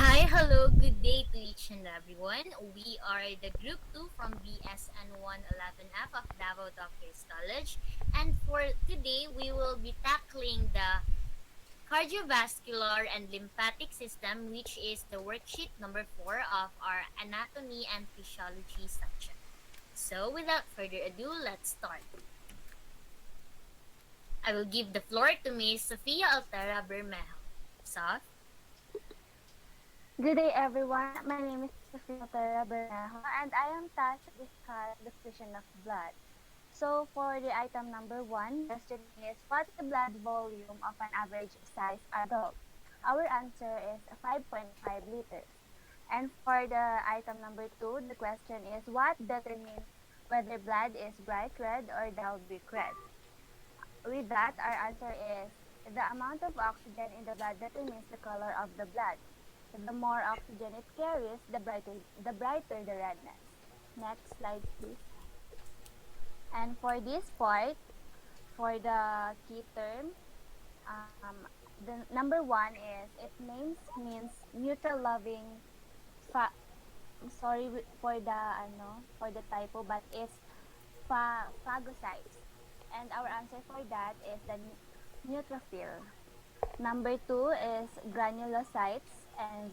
Hi, hello, good day to each and everyone. We are the Group 2 from BSN1-11F of Davao Doctors College. And for today, we will be tackling the cardiovascular and lymphatic system, which is the worksheet number 4 of our anatomy and physiology section. So, without further ado, let's start. I will give the floor to Ms. Sofia Altera Bermejo. Sof? Good day, everyone. My name is Sofia Terra Bermejo, and I am tasked to discuss the fission of blood. So, for the item number one, the question is, what's the blood volume of an average size adult? Our answer is 5.5 liters. And for the item number two, the question is, what determines whether blood is bright red or dull brick red? With that, our answer is the amount of oxygen in the blood determines the color of the blood. The more oxygen it carries, the brighter the redness. Next slide, please. And for this part, for the key term, the number one is it means neutral loving. Fa- Sorry for the for the typo, but it's phagocytes. And our answer for that is the neutrophil. Number two is granulocytes, and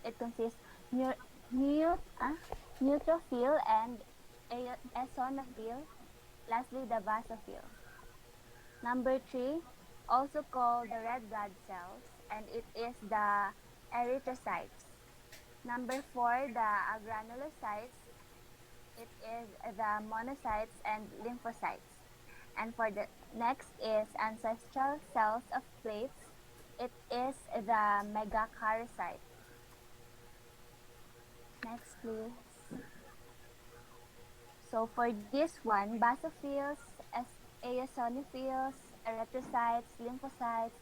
it consists neu- neu- ah, neutrophil and eosinophil. Lastly, the basophil. Number three, also called the red blood cells, and it is the erythrocytes. Number four, the granulocytes. It is the monocytes and lymphocytes. And for the next is ancestral cells of plates. It is the megakaryocyte. Next, please. So for this one, basophils, eosinophils, erythrocytes, lymphocytes,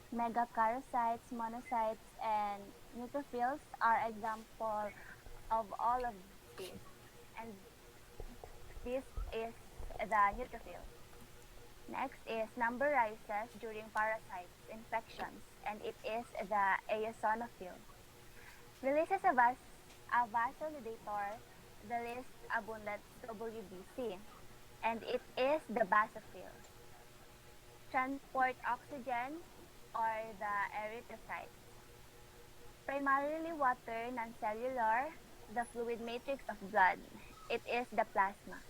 megakaryocytes, monocytes, and neutrophils are example of all of these. And this is the neutrophil. Next is number rises during parasites, infections, and it is the eosinophil. Releases a vasodilator, the least abundant WBC, and it is the basophil. Transport oxygen or the erythrocytes. Primarily water, non-cellular, the fluid matrix of blood. It is the plasma.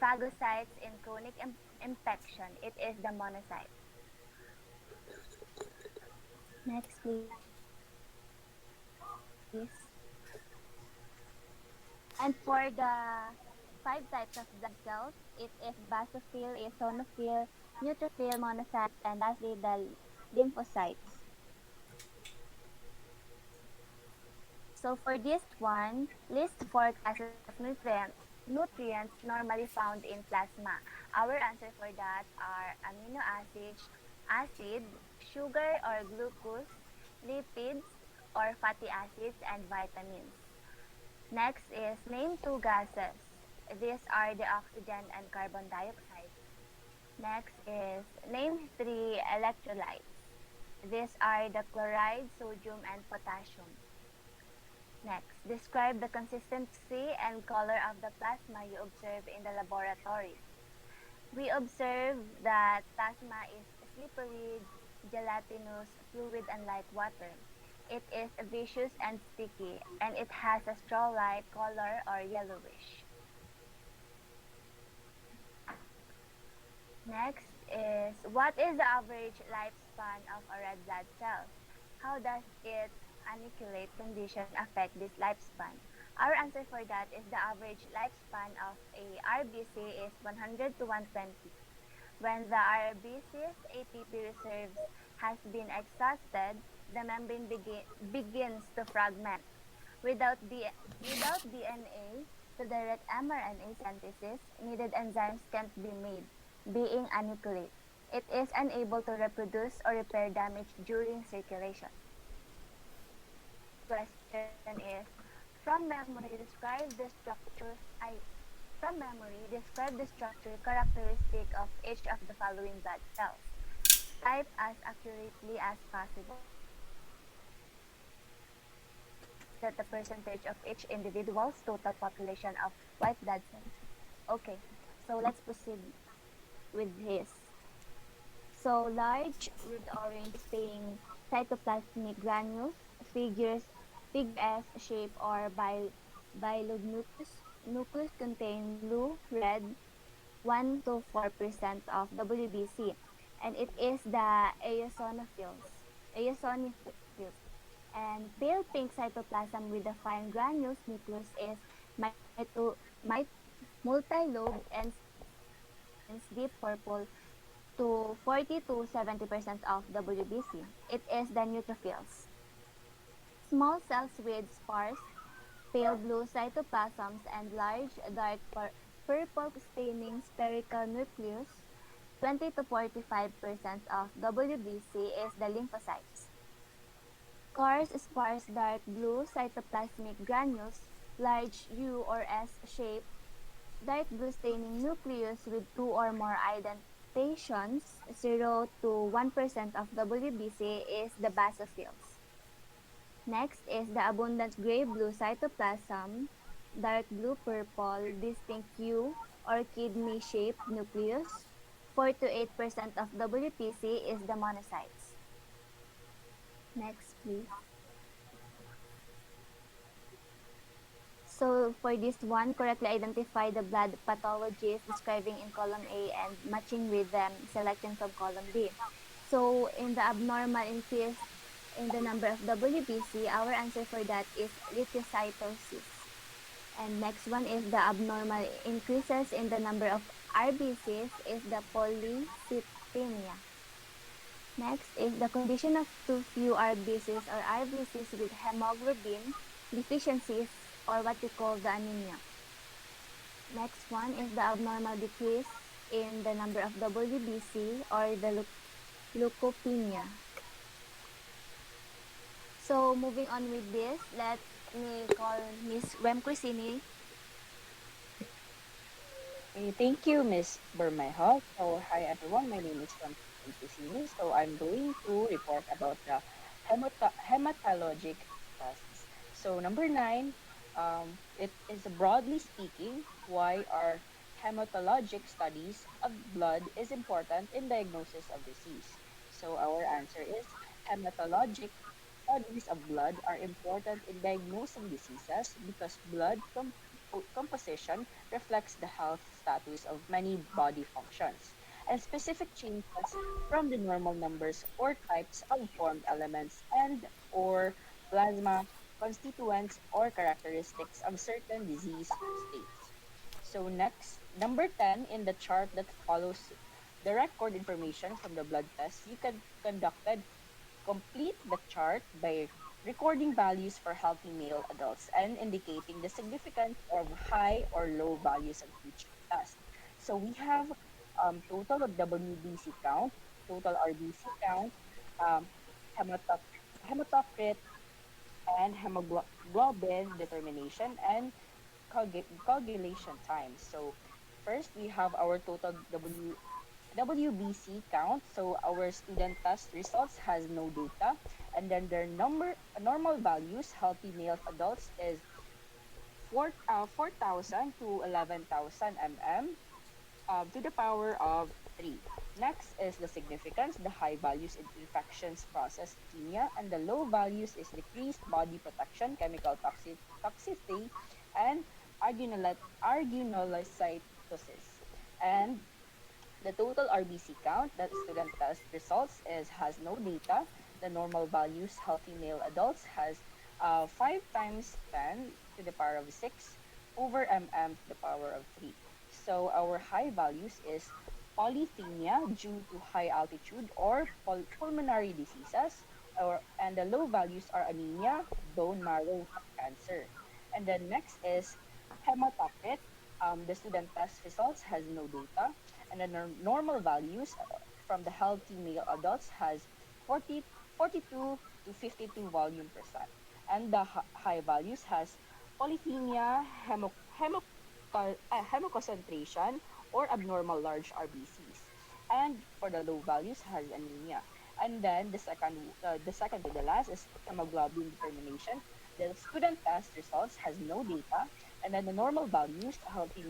Phagocytes in chronic infection. It is the monocyte. Next, please. And for the five types of blood cells, it is basophil, eosinophil, neutrophil, monocytes, and lastly the lymphocytes. So for this one, list four classes of nutrients normally found in plasma. Our answer for that are amino acids, sugar or glucose, lipids or fatty acids, and vitamins. Next is name two gases. These are the oxygen and carbon dioxide. Next is name three electrolytes. These are the chloride, sodium, and potassium. Next, describe the consistency and color of the plasma you observe in the laboratory. We observe that plasma is slippery, gelatinous, fluid, and like water. It is viscous and sticky, and it has a straw-like color or yellowish. Next is, what is the average lifespan of a red blood cell? How does its aniculate condition affect this lifespan? Our answer for that is the average lifespan of a RBC is 100 to 120. When the RBC's ATP reserves has been exhausted, the membrane begins to fragment. Without, without DNA to direct mRNA synthesis, needed enzymes can't be made, being annihilated. It is unable to reproduce or repair damage during circulation. Question is, from memory, describe the structure. From memory, describe the structure characteristic of each of the following blood cells. Type as accurately as possible. that the percentage of each individual's total population of white blood cells. Okay, so let's proceed with his. So large red orange staining cytoplasmic granules, figure S shape or bilobed nucleus contain blue, red, 1 to 4% of WBC, and it is the eosinophils. And pale pink cytoplasm with the fine granules nucleus is multi-lobed and since deep purple to 40 to 70% of WBC. It is the neutrophils. Small cells with sparse, pale blue cytoplasms and large dark purple staining spherical nucleus. 20 to 45% of WBC is the lymphocytes. Coarse sparse dark blue cytoplasmic granules, large U or S shape, dark blue staining nucleus with two or more indentations, 0 to 1% of WBC is the basophils. Next is the abundant gray blue cytoplasm, dark blue purple, distinct hue or kidney shaped nucleus. 4 to 8% of WPC is the monocytes. Next, please. So for this one, correctly identify the blood pathologies describing in column A and matching with them selection from column B. So in the abnormal increase in the number of WBC, our answer for that is leukocytosis. And next one is the abnormal increases in the number of RBCs is the polycythemia. Next is the condition of too few RBCs or RBCs with hemoglobin deficiencies or what we call the anemia. Next one is the abnormal decrease in the number of WBC or the leukopenia. So moving on with this, let me call Miss Rem Crisini. Okay, thank you, Miss Bermejo. So, hi everyone, my name is Francisco Cusini. So, I'm going to report about the hematologic tests. So, number nine, it is broadly speaking why are hematologic studies of blood is important in diagnosis of disease. So, our answer is hematologic studies of blood are important in diagnosing diseases because blood composition reflects the health status of many body functions, and specific changes from the normal numbers or types of formed elements and or plasma constituents or characteristics of certain disease states. So next, number 10 in the chart that follows the record information from the blood test you can conducted. Complete the chart by recording values for healthy male adults and indicating the significance of high or low values of each test. So we have total of WBC count, total RBC count, um, hematoc- hematocrit, and hemoglobin determination, and coagulation time. So first, we have our total WBC count. So our student test results has no data, and then their normal values, healthy males adults is 4,000 to 11,000 mm to the power of 3. Next is the significance. The high values in infections process leukemia, and the low values is decreased body protection, chemical toxicity, and agranulocytosis. And the total RBC count that student test results is has no data. The normal values healthy male adults has 5 times 10 to the power of 6 over mm to the power of 3. So our high values is polycythemia due to high altitude or pulmonary diseases, and the low values are anemia, bone marrow cancer. And then next is hematocrit. The student test results has no data, and the normal values from the healthy male adults has 42 to 52 volume percent, and the high values has polycythemia, hemoconcentration, or abnormal large RBCs. And for the low values has anemia. And then the second to the last is hemoglobin determination. The student test results has no data, and then the normal values, healthy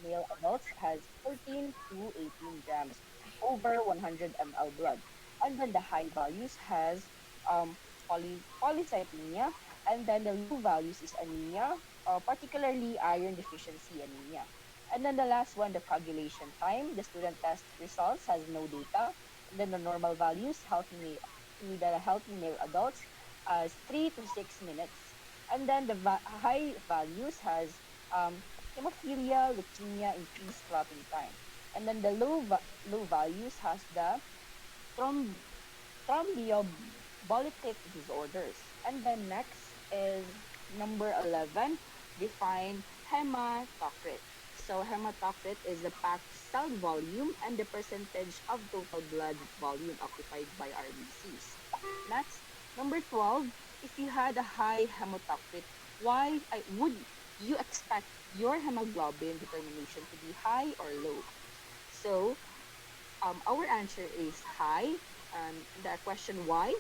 male adults has 14 to 18 grams over 100 ml blood. And then the high values has polycythemia, and then the low values is anemia, particularly iron deficiency anemia. And then the last one, the coagulation time, the student test results has no data. And then the normal values, to the healthy male adults, as 3 to 6 minutes. And then the high values has hemophilia, leukemia, increased clotting time. And then the low values has the thromb- thromboembolic disorders. And then next is number 11, define hematocrit. So hematocrit is the packed cell volume and the percentage of total blood volume occupied by RBCs. Next, number 12, if you had a high hematocrit, would you expect your hemoglobin determination to be high or low? So our answer is high. The question why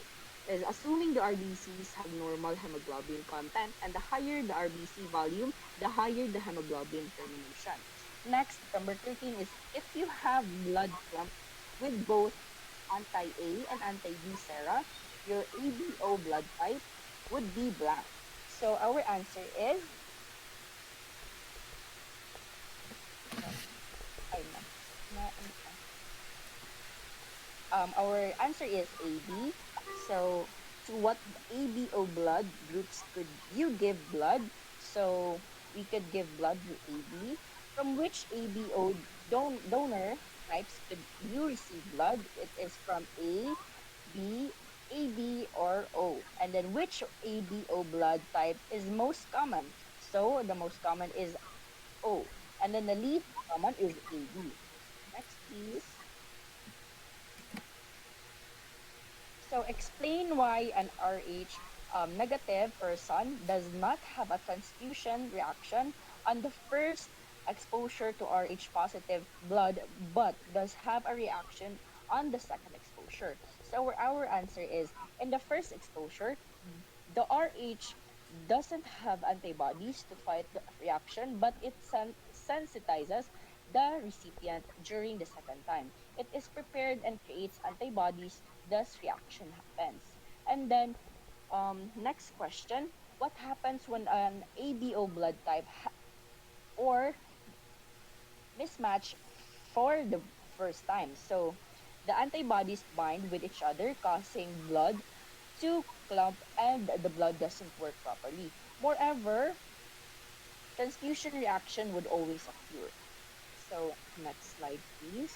is assuming the RBCs have normal hemoglobin content, and the higher the RBC volume, the higher the hemoglobin determination. Next, number 13 is if you have blood clump with both anti-A and anti-B sera, your ABO blood type would be blank. So our answer is, sorry, ay, our answer is AB. So, to what ABO blood groups could you give blood? So, we could give blood to AB. From which ABO donor types could you receive blood? It is from A, B, AB, or O. And then which ABO blood type is most common? So, the most common is O. And then the least common is AB. Next, please. So explain why an Rh negative person does not have a transfusion reaction on the first exposure to Rh positive blood, but does have a reaction on the second exposure. So our answer is in the first exposure, the Rh doesn't have antibodies to fight the reaction, but it sensitizes the recipient during the second time. It is prepared and creates antibodies, thus reaction happens. And then next question, what happens when an ABO blood type or mismatch for the first time? So the antibodies bind with each other, causing blood to clump and the blood doesn't work properly. Moreover, transfusion reaction would always occur. So next slide, please.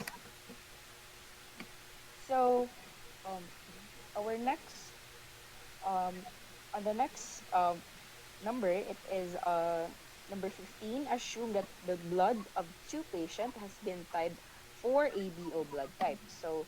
So our next um, on the next number, it is number 15. Assume that the blood of two patient has been typed for ABO blood type. So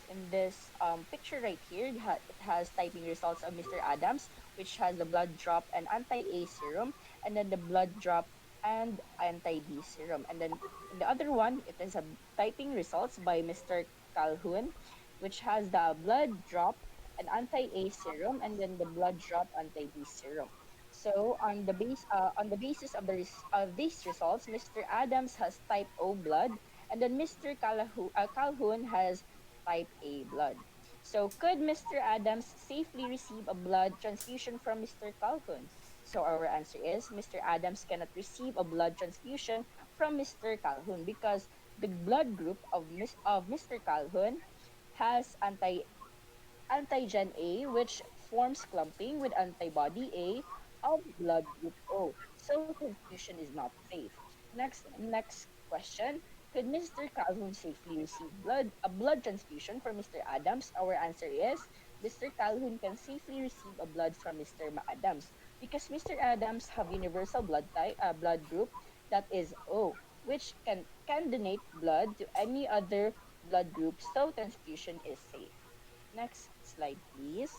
in this picture right here, it has typing results of Mr. Adams, which has the blood drop and anti-A serum, and then the blood drop and anti-B serum. And then in the other one, it is a typing results by Mr. Calhoun, which has the blood drop an anti-A serum, and then the blood drop anti-B serum. So on the basis of of these results, Mr. Adams has type O blood, and then Mr. Calhoun has type A blood. So could Mr. Adams safely receive a blood transfusion from Mr. Calhoun? So our answer is Mr. Adams cannot receive a blood transfusion from Mr. Calhoun because the blood group of Mr. Calhoun has antigen A, which forms clumping with antibody A of blood group O. So transfusion is not safe. Next question. Could Mr. Calhoun safely receive a blood transfusion from Mr. Adams? Our answer is Mr. Calhoun can safely receive a blood from Mr. Adams because Mr. Adams have universal blood group that is O, which can donate blood to any other blood group, so transfusion is safe. Next slide, please.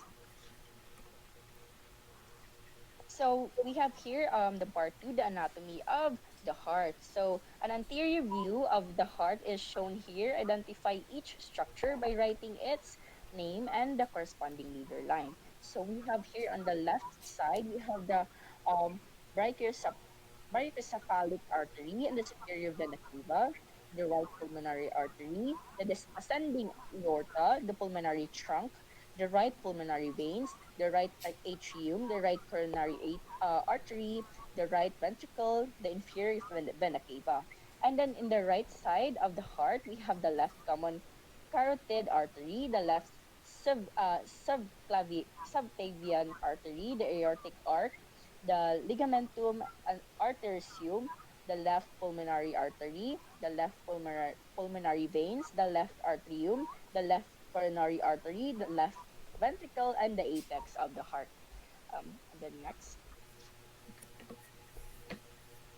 So we have here the part two, the anatomy of the heart. So an anterior view of the heart is shown here. Identify each structure by writing its name and the corresponding leader line. So we have here on the left side, we have the um, brachiocephalic artery and the superior vena cava, the right pulmonary artery, the ascending aorta, the pulmonary trunk, the right pulmonary veins, the right atrium, the right coronary artery, the right ventricle, the inferior vena cava. And then in the right side of the heart, we have the left common carotid artery, the left subclavian artery, the aortic arc, the ligamentum arteriosus, the left pulmonary artery, the left pulmonary veins, the left atrium, the left coronary artery, the left ventricle, and the apex of the heart. And then next.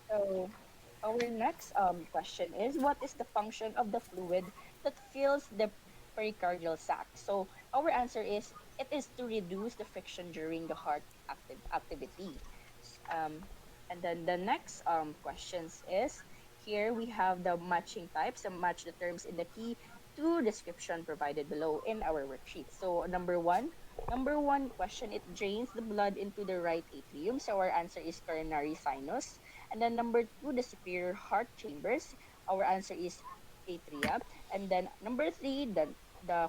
So our next question is, what is the function of the fluid that fills the pericardial sac? So our answer is, it is to reduce the friction during the heart activity. And then the next questions is, here we have the matching types and match the terms in the key to description provided below in our worksheet. So number one question, it drains the blood into the right atrium. So our answer is coronary sinus. And then number two, the superior heart chambers. Our answer is atria. And then number three, the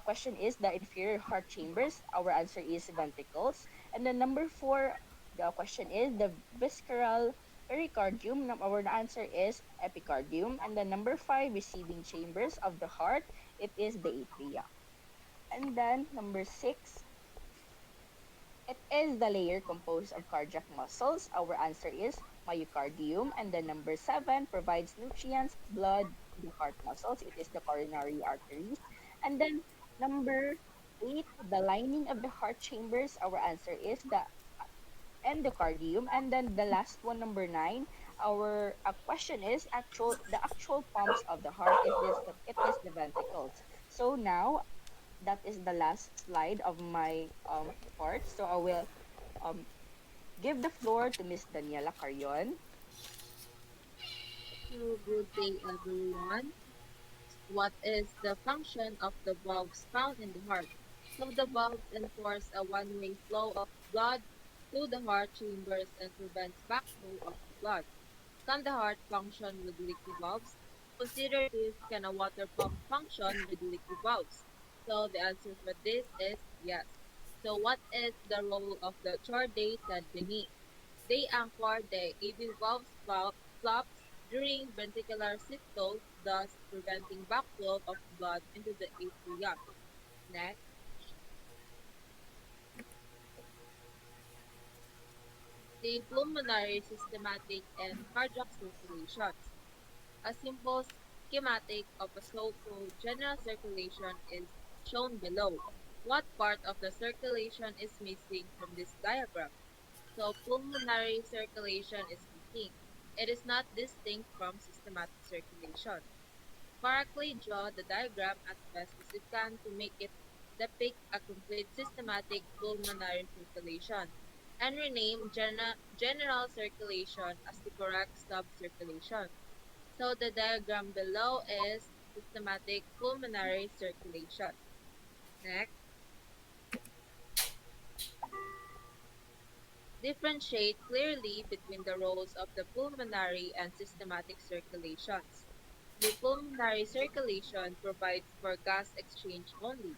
question is the inferior heart chambers. Our answer is ventricles. And then number four, the question is the visceral pericardium. Our answer is epicardium. And then number five, receiving chambers of the heart. It is the atria. And then number six, it is the layer composed of cardiac muscles. Our answer is myocardium. And then number seven, provides nutrients, blood to the heart muscles. It is the coronary arteries. And then number eight, the lining of the heart chambers. Our answer is the endocardium. And then the last one, number nine, our question is the actual pumps of the heart. It is the ventricles. So now that is the last slide of my part. So I will um, give the floor to Miss Daniela Carion. So, good day, everyone. What is the function of the valves found in the heart? So, the valves enforce a one-way flow of blood to the heart chambers and prevents backflow of the blood. Can the heart function with leaky valves? Consider this: can a water pump function with leaky valves? So, the answer for this is yes. So, what is the role of the chordated beneath? They anchor the AV valves flaps during ventricular systole, thus preventing backflow of blood into the atria. Next, the pulmonary systematic and cardiac circulations. A simple schematic of a so-called general circulation is shown below. What part of the circulation is missing from this diagram? So pulmonary circulation is missing. It is not distinct from systematic circulation. Correctly draw the diagram as best as you can to make it depict a complete systematic pulmonary circulation, and rename general circulation as the correct subcirculation. So the diagram below is systematic pulmonary circulation. Next, differentiate clearly between the roles of the pulmonary and systematic circulations. The pulmonary circulation provides for gas exchange only.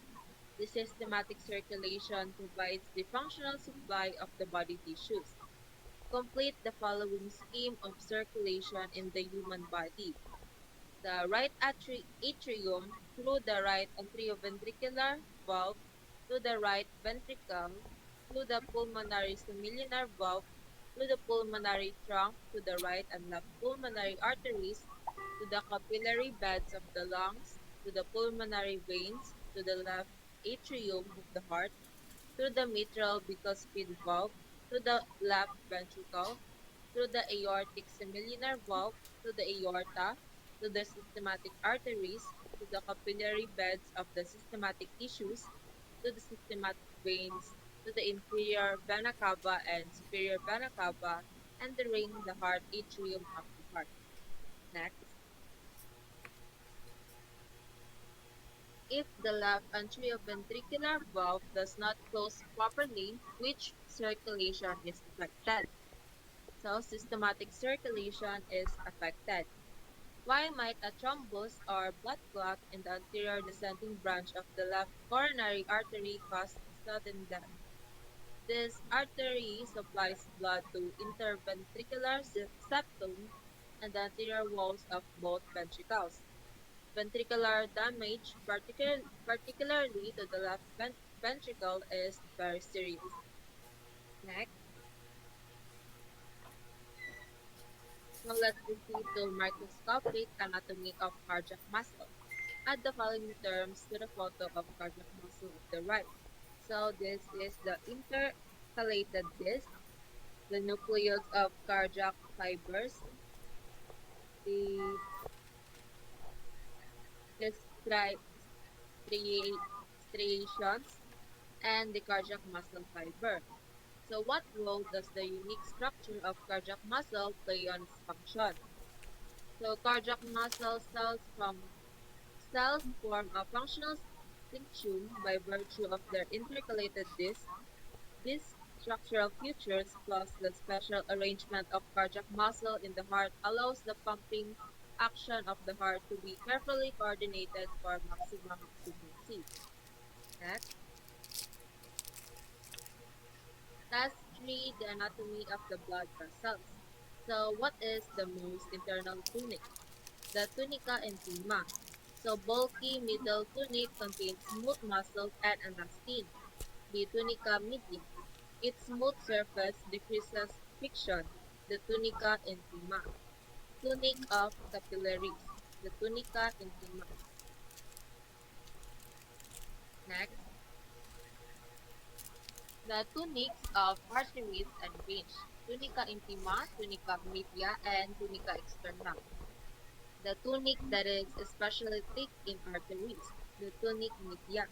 The systematic circulation provides the functional supply of the body tissues. Complete the following scheme of circulation in the human body: the right atrium through the right atrioventricular valve to the right ventricle, through the pulmonary semilunar valve to the pulmonary trunk, to the right and left pulmonary arteries, to the capillary beds of the lungs, to the pulmonary veins, to the left atrium of the heart, through the mitral bicuspid valve, to the left ventricle, through the aortic semilunar valve, to the aorta, to the systematic arteries, to the capillary beds of the systematic tissues, to the systematic veins, to the inferior vena cava and superior vena cava, entering the heart atrium of the heart. Next. If the left atrioventricular valve does not close properly, which circulation is affected? So systematic circulation is affected. Why might a thrombus or blood clot in the anterior descending branch of the left coronary artery cause sudden death? This artery supplies blood to interventricular septum and the anterior walls of both ventricles. Ventricular damage, particularly to the left ventricle, is very serious. Next, now let's proceed to microscopic anatomy of cardiac muscle. Add the following terms to the photo of cardiac muscle of the right. So this is the intercalated disc, the nucleus of cardiac fibers, the stri- striations, and the cardiac muscle fiber. So what role does the unique structure of cardiac muscle play on its function? So cardiac muscle cells form a functional syncytium by virtue of their intercalated disc. These structural features plus the special arrangement of cardiac muscle in the heart allows the pumping action of the heart to be carefully coordinated for maximum efficiency. Next, task 3, the anatomy of the blood vessels. So what is the most internal tunic? The tunica intima. So bulky middle tunic contains smooth muscle and elastin. The tunica media. Its smooth surface decreases friction. The tunica intima. Tunic of capillaries. The tunica intima. Next, the tunics of arteries and veins. Tunica intima, tunica media, and tunica externa. The tunic that is especially thick in arteries. The tunic media.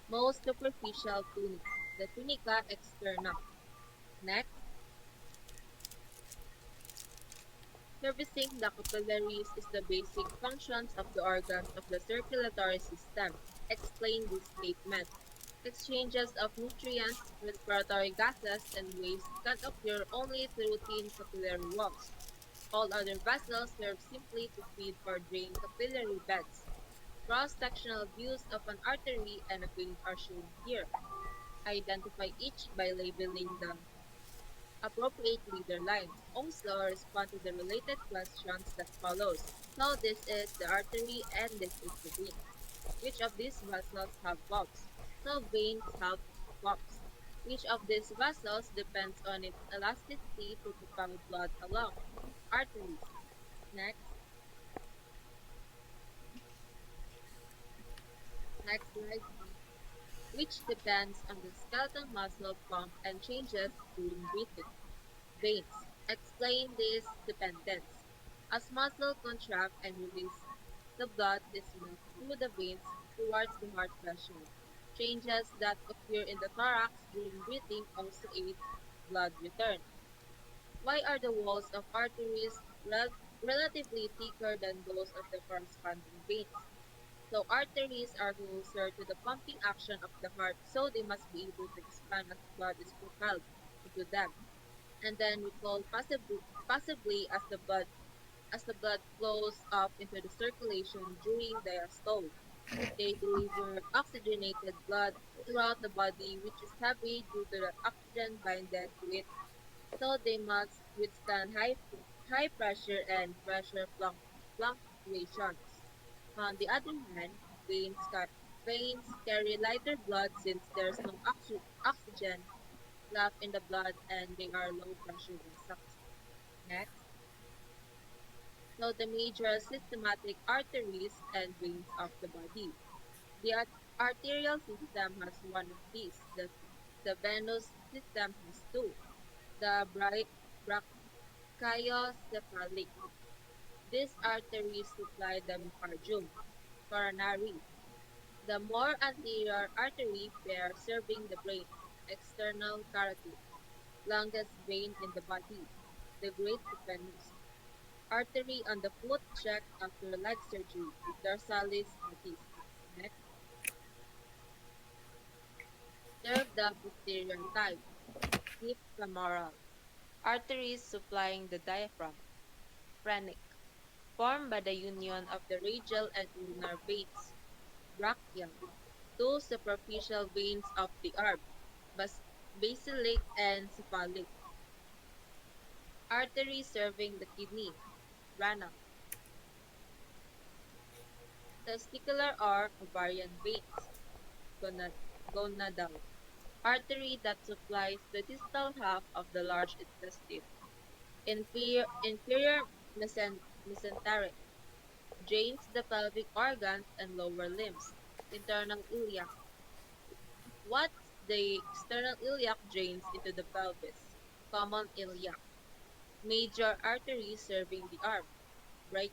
Most superficial tunic. The tunica externa. Next, servicing the capillaries is the basic functions of the organs of the circulatory system. Explain this statement. Exchanges of nutrients, respiratory gases, and waste can occur only through thin capillary walls. All other vessels serve simply to feed or drain capillary beds. Cross-sectional views of an artery and a vein are shown here. Identify each by labeling the appropriate leader line. Also, respond to the related questions that follows. So this is the artery and this is the vein. Which of these vessels have valves? So veins have valves. Which of these vessels depends on its elasticity to propel blood along? Arteries. Next, next slide. Which depends on the skeletal muscle pump and changes during breathing. Veins. Explain this dependence. As muscle contract and release, the blood is moved through the veins towards the heart pressure. Changes that occur in the thorax during breathing also aid blood return. Why are the walls of arteries relatively thicker than those of the corresponding veins? So arteries are closer to the pumping action of the heart, so they must be able to expand as blood is propelled into them. And then we call possibly as the blood flows up into the circulation during diastole. They deliver oxygenated blood throughout the body, which is heavy due to the oxygen binded to it. So they must withstand high pressure and pressure fluctuations. On the other hand, veins carry lighter blood since there's no oxygen left in the blood and they are low pressure vessels. Next, so the major systematic arteries and veins of the body. The arterial system has one of these. The venous system has two. The brachiocephalic. These arteries supply the myocardium. Coronary. The more anterior artery pair serving the brain. External carotid. Longest vein in the body. The great venous. Artery on the foot checked after leg surgery. Dorsalis arteris. Next. Observe the posterior type, deep femoral. Arteries supplying the diaphragm, phrenic, formed by the union of the radial and ulnar veins. Brachial, two superficial veins of the arm, basilic and cephalic. Artery serving the kidney, renal. Testicular or ovarian veins, gonad, gonadal. Artery that supplies the distal half of the large intestine. Inferior mesenteric, drains the pelvic organs and lower limbs. Internal iliac. What's the external iliac drains into the pelvis? Common iliac. Major artery serving the arm. Brachii.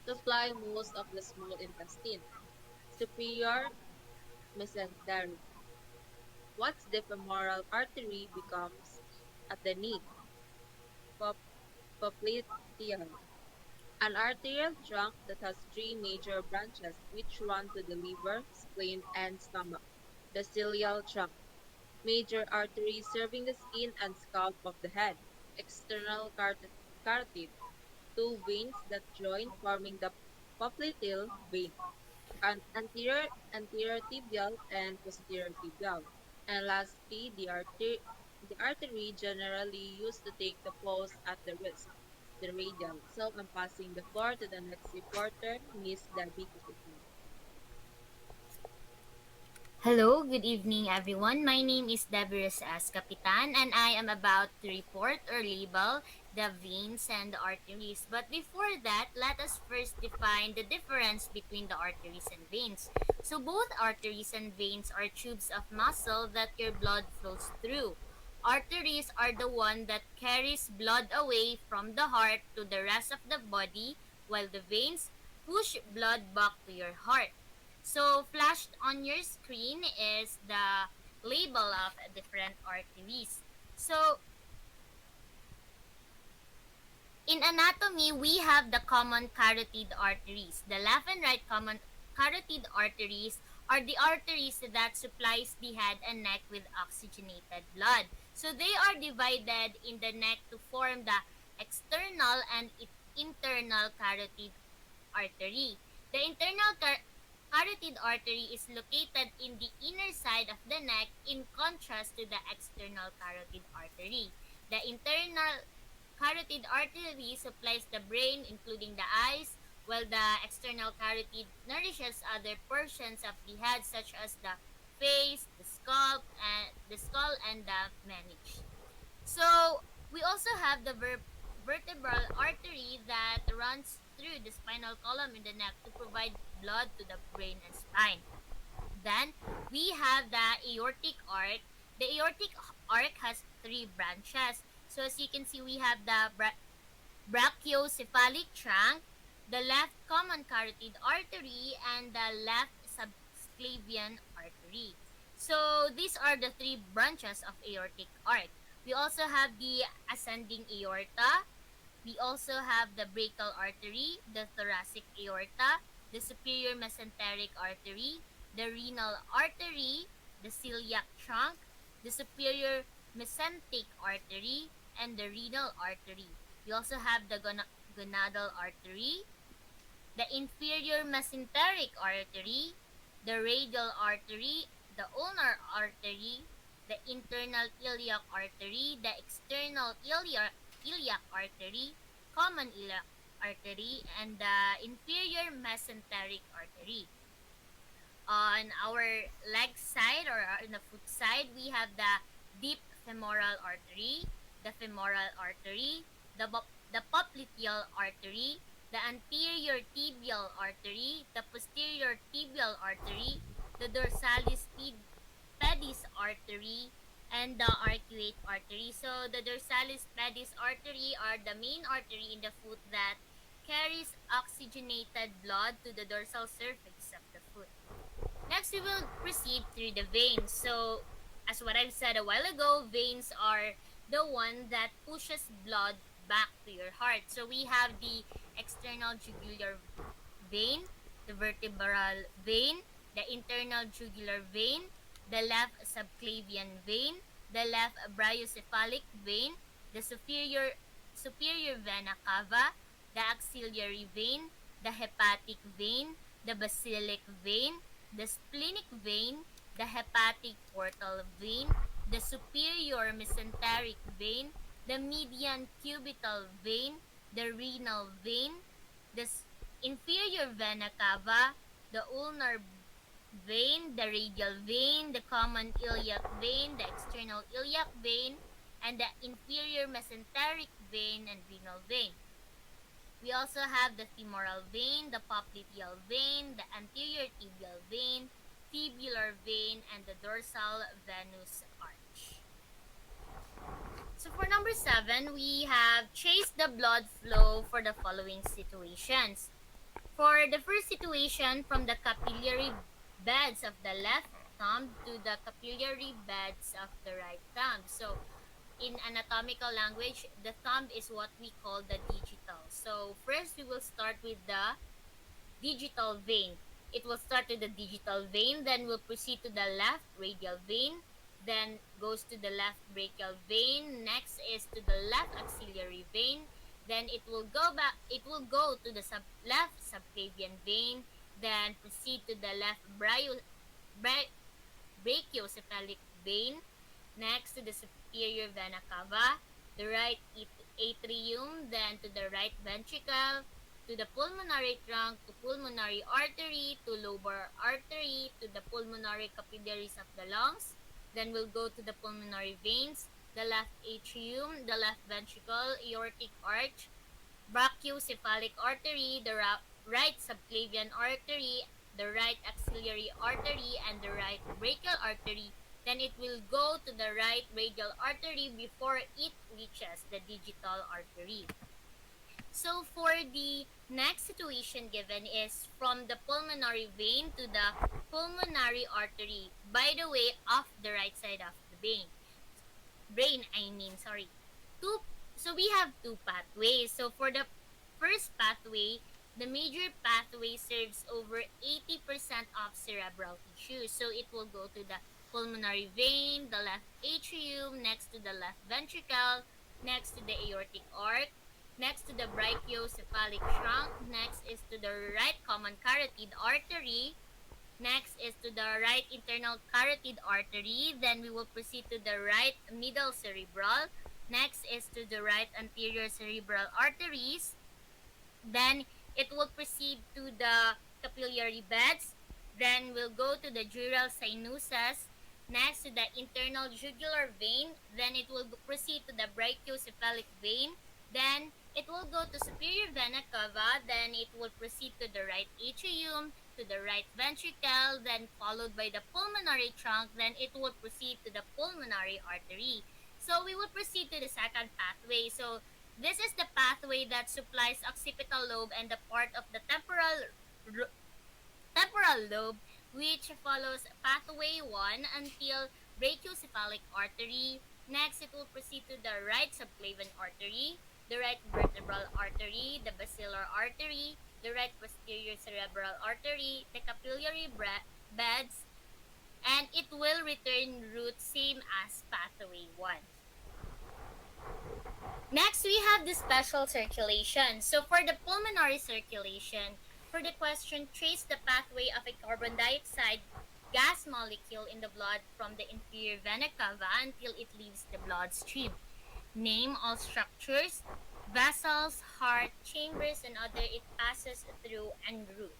Supply most of the small intestine. Superior mesenteric. What's the femoral artery becomes at the knee? Pop- Popliteal. An arterial trunk that has three major branches which run to the liver, spleen, and stomach. The cilial trunk. Major arteries serving the skin and scalp of the head. External carotid. Two veins that join forming the popliteal vein. Anterior tibial and posterior tibial. And lastly, the artery generally used to take the pulse at the wrist, the radial. So I'm passing the floor to the next reporter, Miss Debbie Capitan. Hello, good evening everyone. My name is Deborah S. Capitan and I am about to report or label the veins and the arteries. But before that, let us first define the difference between the arteries and veins. So both arteries and veins are tubes of muscle that your blood flows through. Arteries are the one that carries blood away from the heart to the rest of the body, while the veins push blood back to your heart. So flashed on your screen is the label of different arteries. So in anatomy, we have the common carotid arteries. The left and right common carotid arteries are the arteries that supplies the head and neck with oxygenated blood. So they are divided in the neck to form the external and internal carotid artery. The carotid artery is located in the inner side of the neck in contrast to the external carotid artery. The internal carotid artery supplies the brain, including the eyes, while the external carotid nourishes other portions of the head, such as the face, the skull, and the meninge. So we also have the vertebral artery that runs through the spinal column in the neck to provide blood to the brain and spine. Then we have the aortic arc. The aortic arc has three branches. So as you can see, we have the brachiocephalic trunk, the left common carotid artery, and the left subclavian artery. So these are the three branches of aortic arc. We also have the ascending aorta. We also have the brachial artery, the thoracic aorta, the superior mesenteric artery, the renal artery, the celiac trunk, the superior mesenteric artery, and the renal artery. We also have the gonadal artery, the inferior mesenteric artery, the radial artery, the ulnar artery, the internal iliac artery, the external iliac artery, common iliac artery, and the inferior mesenteric artery. On our leg side or on the foot side, we have the deep femoral artery, the femoral artery, the popliteal artery, the anterior tibial artery, the posterior tibial artery, the dorsalis pedis artery, and the arcuate artery. So the dorsalis pedis artery are the main artery in the foot that carries oxygenated blood to the dorsal surface of the foot. Next, we will proceed through the veins. So, as what I've said a while ago, veins are the one that pushes blood back to your heart. So, we have the external jugular vein, the vertebral vein, the internal jugular vein, the left subclavian vein, the left bryocephalic vein, the superior vena cava, the axillary vein, the hepatic vein, the basilic vein, the splenic vein, the hepatic portal vein, the superior mesenteric vein, the median cubital vein, the renal vein, the inferior vena cava, the ulnar vein, the radial vein, the common iliac vein, the external iliac vein, and the inferior mesenteric vein and renal vein. We also have the femoral vein, the popliteal vein, the anterior tibial vein, fibular vein, and the dorsal venous arch. So for number 7, we have trace the blood flow for the following situations. For the first situation, from the capillary beds of the left thumb to the capillary beds of the right thumb. So in anatomical language, the thumb is what we call the digital. So first we will start with the digital vein. It will start with the digital vein, then will proceed to the left radial vein, then goes to the left brachial vein, next is to the left axillary vein, then it will go to the left subclavian vein, then proceed to the left bra- brachiocephalic vein, next to the superior vena cava, the right atrium, then to the right ventricle, to the pulmonary trunk, to pulmonary artery, to lobar artery, to the pulmonary capillaries of the lungs. Then we'll go to the pulmonary veins, the left atrium, the left ventricle, aortic arch, brachiocephalic artery, the right subclavian artery, the right axillary artery, and the right brachial artery. Then it will go to the right radial artery before it reaches the digital artery. So for the next situation given is from the pulmonary vein to the pulmonary artery. By the way, off the right side of the sorry. Two so we have two pathways. So for the first pathway, the major pathway serves over 80% of cerebral tissue. So it will go to the pulmonary vein, the left atrium, next to the left ventricle, next to the aortic arc, next to the brachiocephalic trunk, next is to the right common carotid artery, next is to the right internal carotid artery. Then we will proceed to the right middle cerebral. Next is to the right anterior cerebral arteries. Then it will proceed to the capillary beds. Then we'll go to the dural sinuses. Next to the internal jugular vein. Then it will proceed to the brachiocephalic vein. Then it will go to superior vena cava. Then it will proceed to the right atrium, to the right ventricle, then followed by the pulmonary trunk. Then it will proceed to the pulmonary artery. So we will proceed to the second pathway. So this is the pathway that supplies occipital lobe and the part of the temporal lobe, which follows pathway 1 until brachiocephalic artery. Next, it will proceed to the right subclavian artery, the right vertebral artery, the basilar artery, the right posterior cerebral artery, the capillary beds, and it will return route same as pathway 1. Next, we have the special circulation. So for the pulmonary circulation, for the question, trace the pathway of a carbon dioxide gas molecule in the blood from the inferior vena cava until it leaves the bloodstream. Name all structures, vessels, heart, chambers, and other it passes through and route.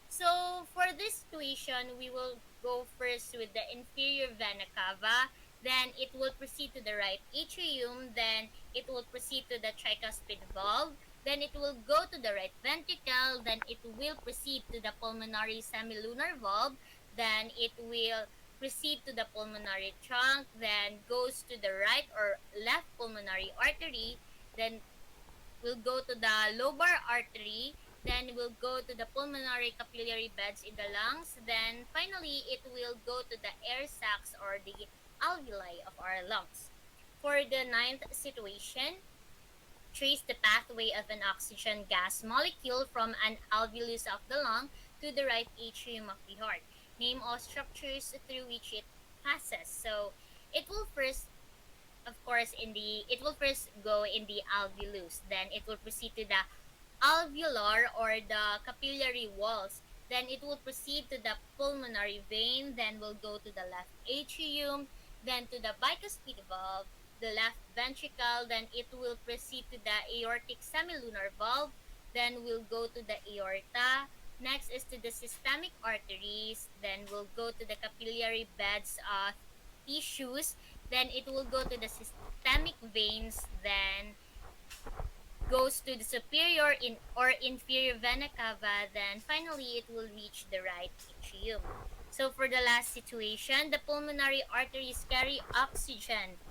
So for this situation, we will go first with the inferior vena cava. Then it will proceed to the right atrium. Then it will proceed to the tricuspid valve. Then it will go to the right ventricle. Then it will proceed to the pulmonary semilunar valve. Then it will proceed to the pulmonary trunk. Then goes to the right or left pulmonary artery. Then we'll go to the lobar artery, then we'll go to the pulmonary capillary beds in the lungs, then finally it will go to the air sacs or the alveoli of our lungs. For the ninth situation, trace the pathway of an oxygen gas molecule from an alveolus of the lung to the right atrium of the heart. Name all structures through which it passes. So it will first, of course, it will first go in the alveolus, then it will proceed to the alveolar or the capillary walls, then it will proceed to the pulmonary vein, then will go to the left atrium, then to the bicuspid valve, the left ventricle, then it will proceed to the aortic semilunar valve, then will go to the aorta. Next is to the systemic arteries, then will go to the capillary beds of tissues, then it will go to the systemic veins, then goes to the superior in or inferior vena cava, then finally it will reach the right atrium. So for the last situation, the pulmonary arteries carry oxygen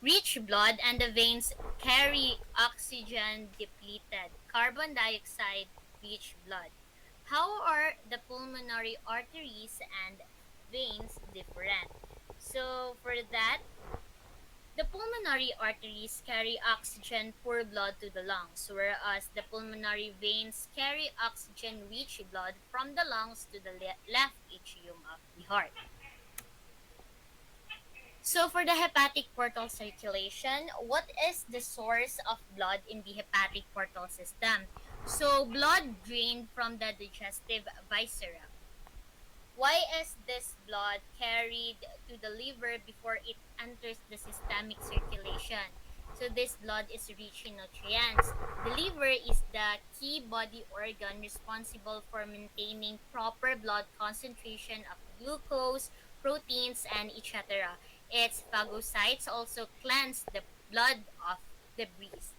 rich blood and the veins carry oxygen depleted carbon dioxide rich blood. How are the pulmonary arteries and veins different? So for that, the pulmonary arteries carry oxygen poor blood to the lungs, whereas the pulmonary veins carry oxygen rich blood from the lungs to the left atrium of the heart. So, for the hepatic portal circulation, what is the source of blood in the hepatic portal system? So, blood drained from the digestive viscera. Why is this blood carried to the liver before it enters the systemic circulation? So this blood is rich in nutrients. The liver is the key body organ responsible for maintaining proper blood concentration of glucose, proteins, and etc. Its phagocytes also cleanse the blood of debris.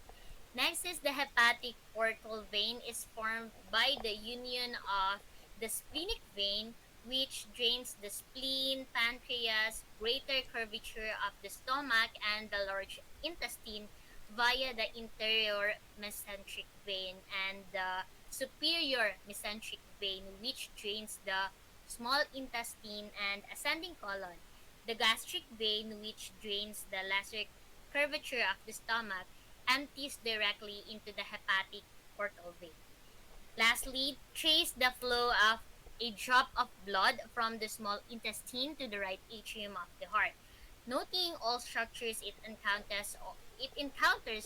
Next is the hepatic portal vein is formed by the union of the splenic vein, which drains the spleen, pancreas, greater curvature of the stomach, and the large intestine via the interior mesenteric vein and the superior mesenteric vein, which drains the small intestine and ascending colon. The gastric vein, which drains the lesser curvature of the stomach, empties directly into the hepatic portal vein. Lastly, trace the flow of a drop of blood from the small intestine to the right atrium of the heart, noting all structures it encounters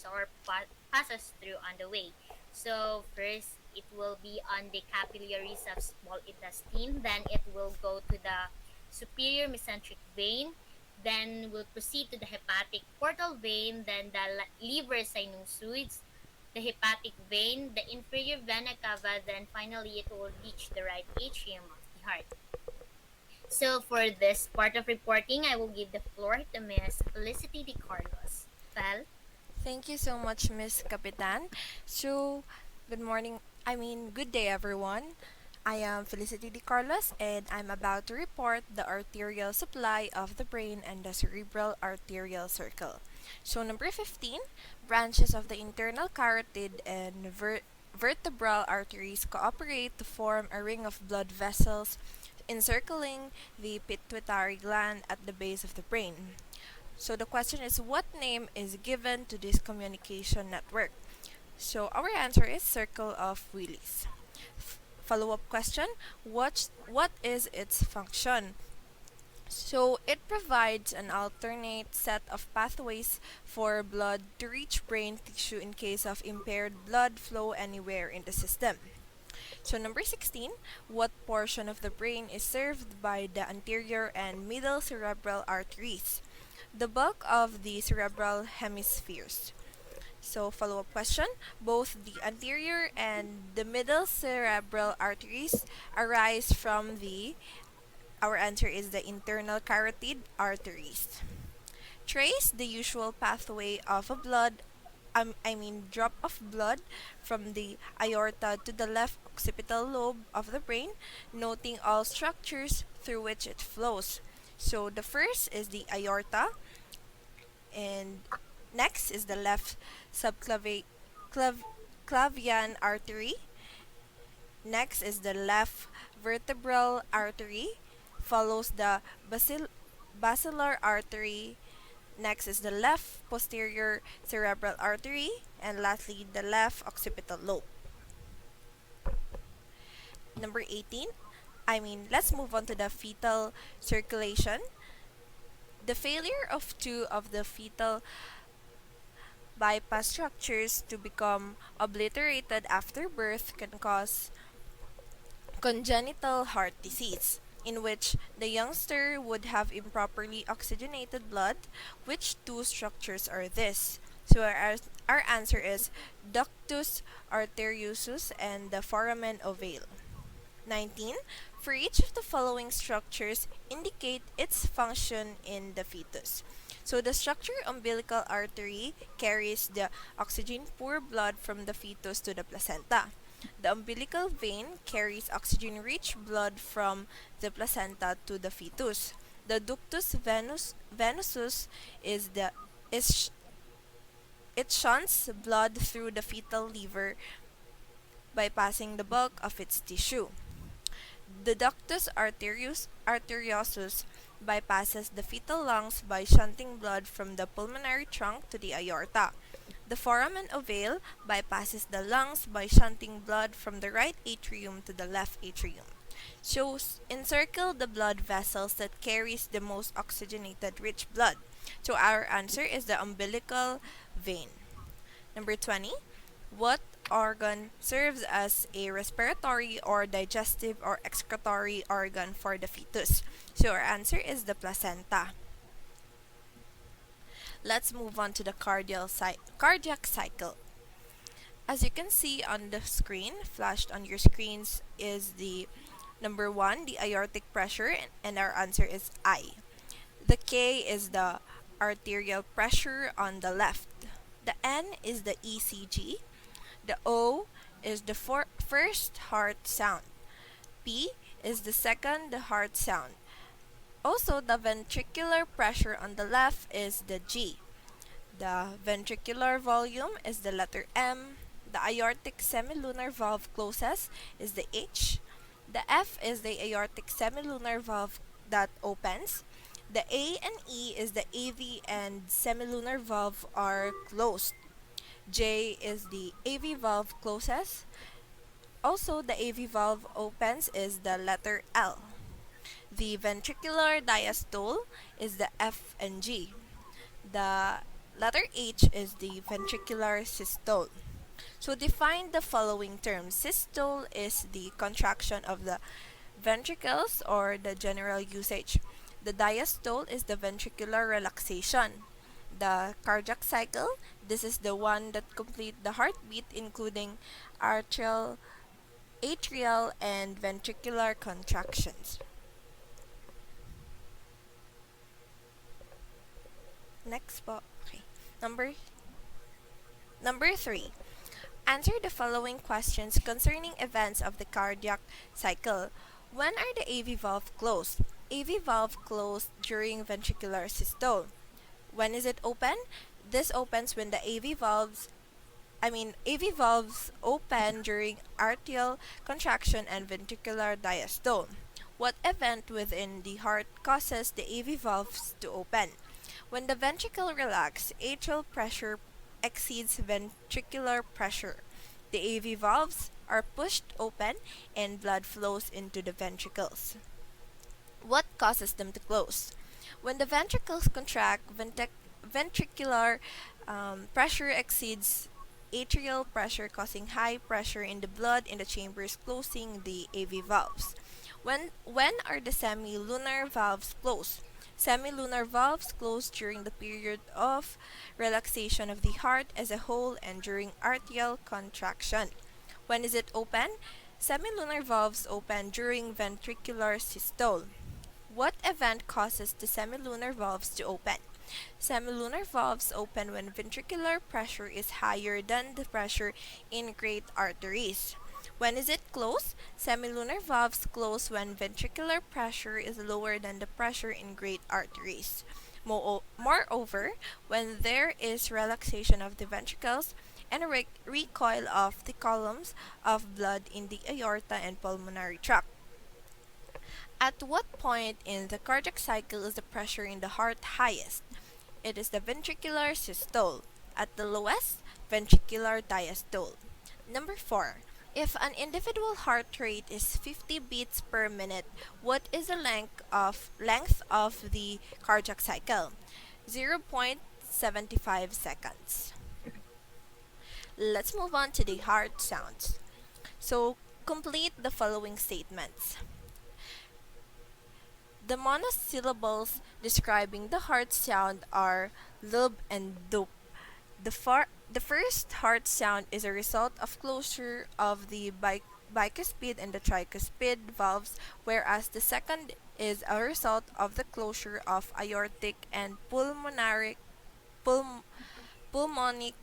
or passes through on the way. So first, it will be on the capillaries of small intestine, then it will go to the superior mesenteric vein, then will proceed to the hepatic portal vein, then the liver sinusoids, the hepatic vein, the inferior vena cava, then finally it will reach the right atrium of the heart. So for this part of reporting, I will give the floor to Miss Felicity De Carlos. Fel? Thank you so much, Miss Capitan. So, good morning. Good day, everyone. I am Felicity Di Carlos, and I'm about to report the arterial supply of the brain and the cerebral arterial circle. So, number 15, branches of the internal carotid and vertebral arteries cooperate to form a ring of blood vessels encircling the pituitary gland at the base of the brain. So the question is, what name is given to this communication network? So our answer is Circle of Willis. Follow-up question, what is its function? So it provides an alternate set of pathways for blood to reach brain tissue in case of impaired blood flow anywhere in the system. So number 16, what portion of the brain is served by the anterior and middle cerebral arteries? The bulk of the cerebral hemispheres. So follow-up question, both the anterior and the middle cerebral arteries arise from our answer is the internal carotid arteries. Trace the usual pathway of a drop of blood from the aorta to the left occipital lobe of the brain, noting all structures through which it flows. So the first is the aorta, and next is the left subclavian artery. Next is the left vertebral artery. Follows the basilar artery. Next is the left posterior cerebral artery. And lastly, the left occipital lobe. Number 18, let's move on to the fetal circulation. The failure of two of the fetal bypass structures to become obliterated after birth can cause congenital heart disease, in which the youngster would have improperly oxygenated blood. Which two structures are this? So our answer is ductus arteriosus and the foramen ovale. 19. For each of the following structures, indicate its function in the fetus. So the structure umbilical artery carries the oxygen poor blood from the fetus to the placenta. The umbilical vein carries oxygen rich blood from the placenta to the fetus. The ductus venosus is the is it shunts blood through the fetal liver, bypassing the bulk of its tissue. The ductus arteriosus bypasses the fetal lungs by shunting blood from the pulmonary trunk to the aorta. The foramen ovale bypasses the lungs by shunting blood from the right atrium to the left atrium. So encircle the blood vessels that carries the most oxygenated rich blood. So our answer is the umbilical vein. Number 20, what organ serves as a respiratory or digestive or excretory organ for the fetus? So our answer is the placenta. Let's move on to the cardiac cycle. As you can see on the screen, flashed on your screens is the number 1, the aortic pressure, and our answer is I. The K is the arterial pressure on the left. The N is the ECG. The O is the first heart sound. P is the second heart sound. Also, the ventricular pressure on the left is the G. The ventricular volume is the letter M. The aortic semilunar valve closes is the H. The F is the aortic semilunar valve that opens. The A and E is the AV and semilunar valve are closed. J is the AV valve closes. Also, the AV valve opens is the letter L. The ventricular diastole is the F and G. The letter H is the ventricular systole. So define the following terms. Systole is the contraction of the ventricles or the general usage. The diastole is the ventricular relaxation. The cardiac cycle, this is the one that complete the heartbeat including atrial, and ventricular contractions. Next po. Okay. Number number 3. Answer the following questions concerning events of the cardiac cycle. When are the AV valve closed? AV valve closed during ventricular systole. When is it open? This opens when the AV valves open during arterial contraction and ventricular diastole. What event within the heart causes the AV valves to open? When the ventricle relaxes, atrial pressure exceeds ventricular pressure. The AV valves are pushed open and blood flows into the ventricles. What causes them to close? When the ventricles contract, ventricular pressure exceeds atrial pressure, causing high pressure in the blood in the chambers, closing the AV valves. When are the semilunar valves closed? Semilunar valves close during the period of relaxation of the heart as a whole and during arterial contraction. When is it open? Semilunar valves open during ventricular systole. What event causes the semilunar valves to open? Semilunar valves open when ventricular pressure is higher than the pressure in great arteries. When is it closed? Semilunar valves close when ventricular pressure is lower than the pressure in great arteries. Moreover, when there is relaxation of the ventricles and a recoil of the columns of blood in the aorta and pulmonary tract. At what point in the cardiac cycle is the pressure in the heart highest? It is the ventricular systole. At the lowest, ventricular diastole. Number 4. If an individual heart rate is 50 beats per minute, what is the length of the cardiac cycle? 0.75 seconds. Let's move on to the heart sounds. So, complete the following statements. The monosyllables describing the heart sound are lub and dup. The first heart sound is a result of closure of the bicuspid and the tricuspid valves, whereas the second is a result of the closure of aortic and pulm- pulmonic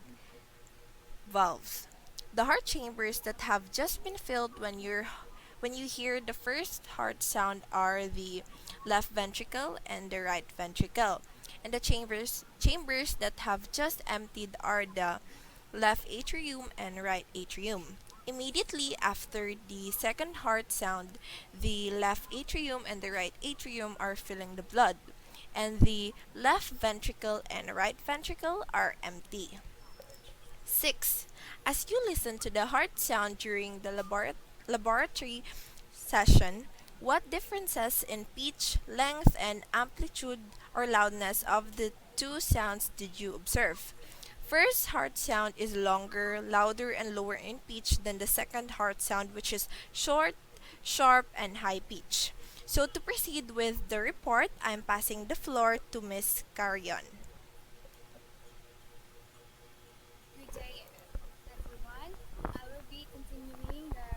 valves. The heart chambers that have just been filled when you hear the first heart sound are the left ventricle and the right ventricle. And the chambers that have just emptied are the left atrium and right atrium. Immediately after the second heart sound, the left atrium and the right atrium are filling the blood, and the left ventricle and right ventricle are empty. 6. As you listen to the heart sound during the laboratory session, what differences in pitch, length, and amplitude or loudness of the two sounds did you observe? First heart sound is longer, louder, and lower in pitch than the second heart sound, which is short, sharp, and high pitch. So to proceed with the report, I'm passing the floor to Miss Carion. Good day, everyone. I will be continuing the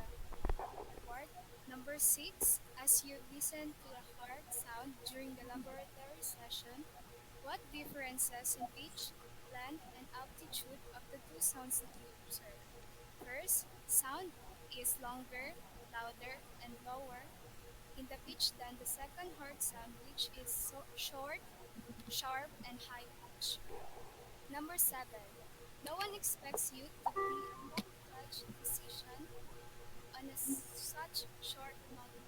report. Number 6. As you listen to the heart sound during the laboratory session, what differences in pitch, length, and altitude of the two sounds did you observe? First, sound is longer, louder, and lower in the pitch than the second heart sound, which is short, sharp, and high pitch. Number 7. No one expects you to be a full-fledged physician on such short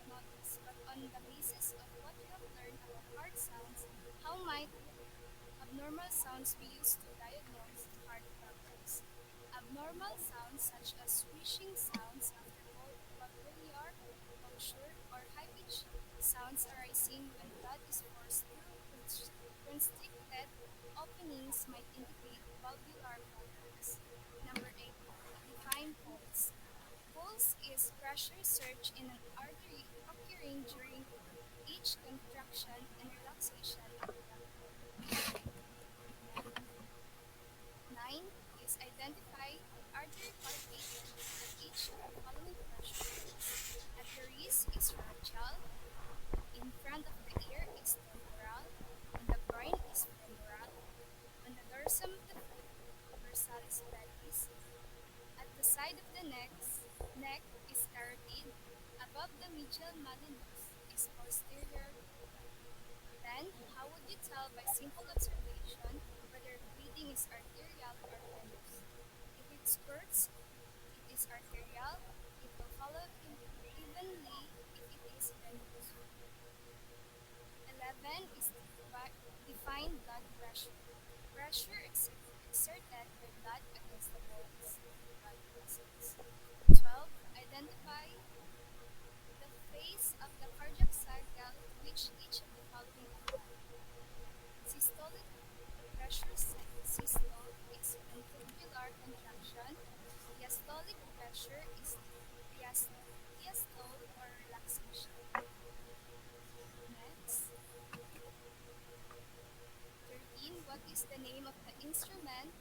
notice, but on the basis of what you have learned about heart sounds, how might abnormal sounds be used to diagnose heart problems? Abnormal sounds such as swishing sounds after valvular closure or high-pitched sounds arising when blood is forced through constricted openings might indicate valvular problems. Number 8. Define pulse. Pulse is pressure surge in an artery occurring during each contraction and relaxation of the neck. 9 is identify the artery part agent at each of the following pressure points. At the wrist is radial, in front of the ear is temporal, on the groin is femoral, on the dorsum of the foot, dorsalis pedis, at the side of the neck is carotid, above the medial malleolus is posterior radial. Then, how would you tell by simple observation whether bleeding is arterial or venous? If it squirts, it is arterial. It will follow evenly if it is venous. 11 is define blood pressure. Pressure exerted by blood against the walls of the blood vessels. 12. Identify the phase of the cardiac cycle to which each of the following apply. Systolic pressure systole is ventricular contraction. Diastolic pressure is diastole or relaxation. Next, 13. What is the name of the instrument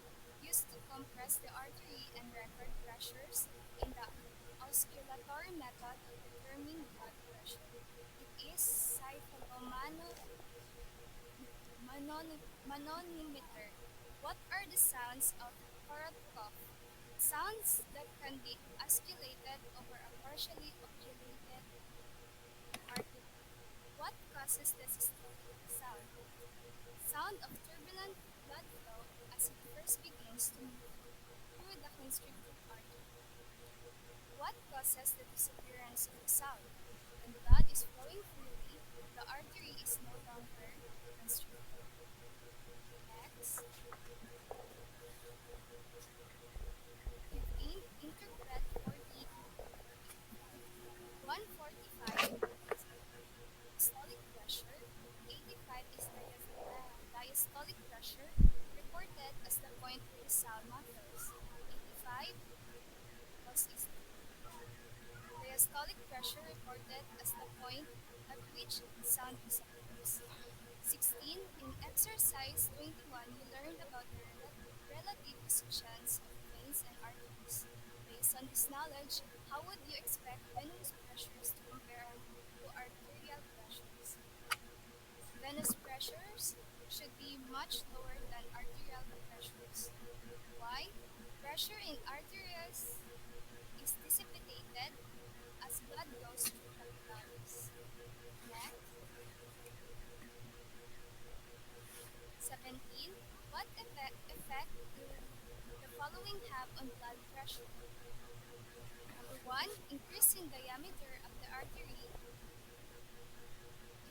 used to compress the artery and record pressures in the auscultatory method of determining blood pressure? It is manometer. What are the sounds of thorough cough? Sounds that can be osculated over a partially occluded artery. What causes the systolic sound? Sound of turbulent blood flow as it first begins to move through the constricted artery. What causes the disappearance of the sound? When blood is flowing freely, the artery is no longer constricted. Next, 15. Interpret for reading. diastolic pressure, reported as the point where the sound matters. 85 pulse is diastolic pressure reported as the point at which sound disappears. 16. In exercise 21, you learned about the relative positions of veins and arteries. Based on this knowledge, how would you expect venous pressures to compare to arterial pressures? Venous pressures should be much lower than arterial pressures. Why? Pressure in arteries is dissipated as blood goes through capillaries. Next, 17. What effect do the following have on blood pressure? Number 1, increase in diameter of the artery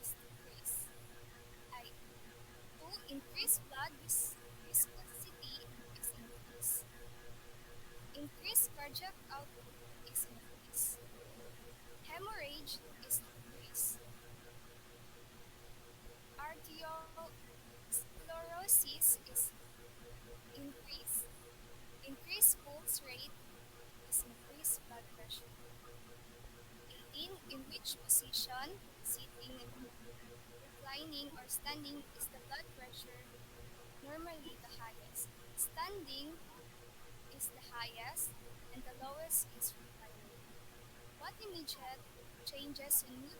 is decrease. I 2. Increase blood viscosity is increase. Increase cardiac output is increase. Hemorrhage is decrease. Arteriosclerosis is increase. Increased pulse rate is increased blood pressure. 18. In which position, sitting, reclining, or standing, is the blood pressure normally the highest? Standing is the highest, and the lowest is reclining. What immediate changes in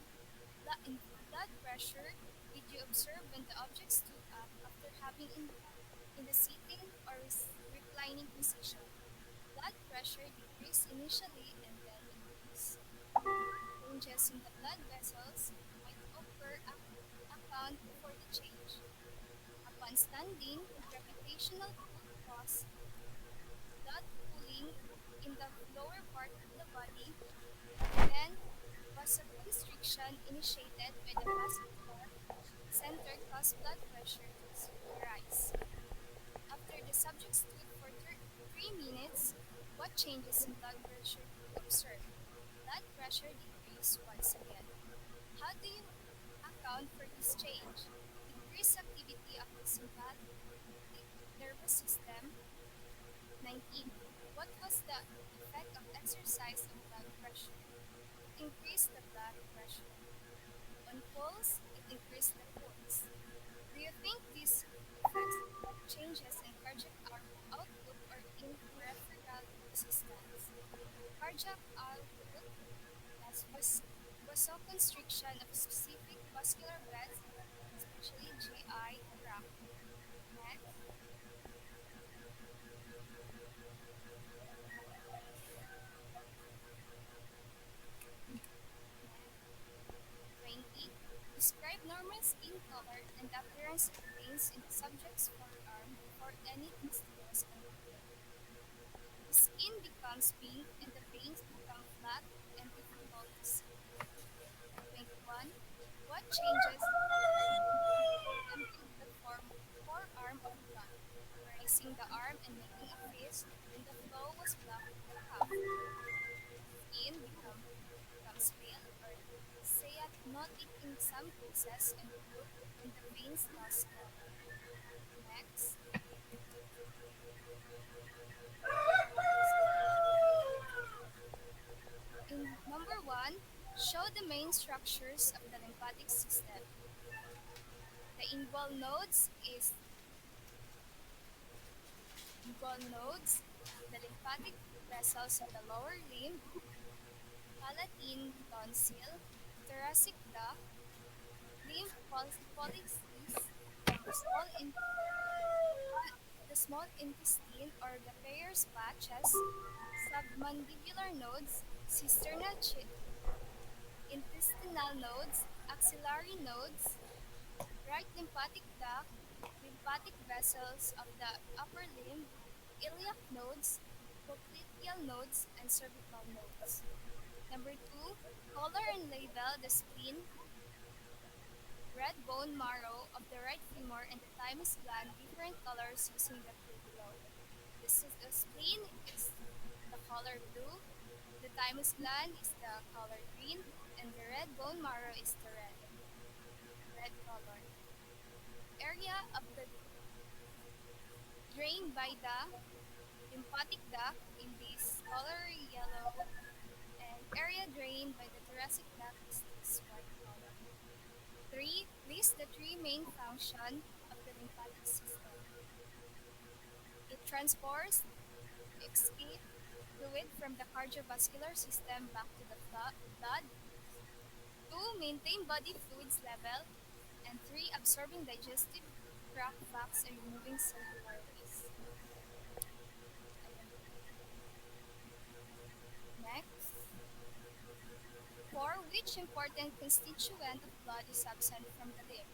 blood pressure did you observe when the object stood up after having in the sitting or reclining position? Blood pressure decreased initially and then increased. Changes in the blood vessels might occur account for the change. Upon standing, gravitational pull caused blood pooling in the lower part of the body, then vasoconstriction initiated by the vascular center caused blood pressure to rise. After the subject stood for 3 minutes, what changes in blood pressure did you observe? Blood pressure decreased once again. How do you account for this change? Decreased activity of the sympathetic nervous system. 19. What was the effect of exercise on blood pressure? It increased the blood pressure. On pulse, it increased the pulse. Do you think these effects reflect changes in cardiac output or in peripheral resistance? Cardiac output has vasoconstriction of specific vascular beds, especially GI tract. Next, 20. Describe normal skin color and the appearance of veins in the subject's forearm before any testing was conducted. The skin becomes pink and the veins become flat and difficult to see. 21. What changes occurred when you emptied the forearm of blood, raising the arm and making a fist when the flow was blocked in the cuff? Skin becomes pale or cyanotic in some cases and blue when the veins lost color. Next, in number 1, show the main structures of the lymphatic system. The involved nodes, the lymphatic vessels of the lower limb, palatine tonsil, thoracic duct, lymph policies, small in the small intestine or the Peyer's patches, submandibular nodes, cisternal intestinal nodes, axillary nodes, right lymphatic duct, lymphatic vessels of the upper limb, iliac nodes, popliteal nodes, and cervical nodes. Number 2, color and label the spleen, red bone marrow of the right femur, and the thymus gland different colors using the clue below. The spleen is the color blue, the thymus gland is the color green, and the red bone marrow is the red color. Area of the drained by the lymphatic duct in this color yellow, and area drained by the thoracic duct is this white color. 3. List the three main functions of the lymphatic system. It transports excrete fluid from the cardiovascular system back to the blood. 2. Maintain body fluids level. And 3. Absorbing digestive tract facts and removing cellular waste. Ayan. Next. 4. Which important constituent of blood is absent from the lymph?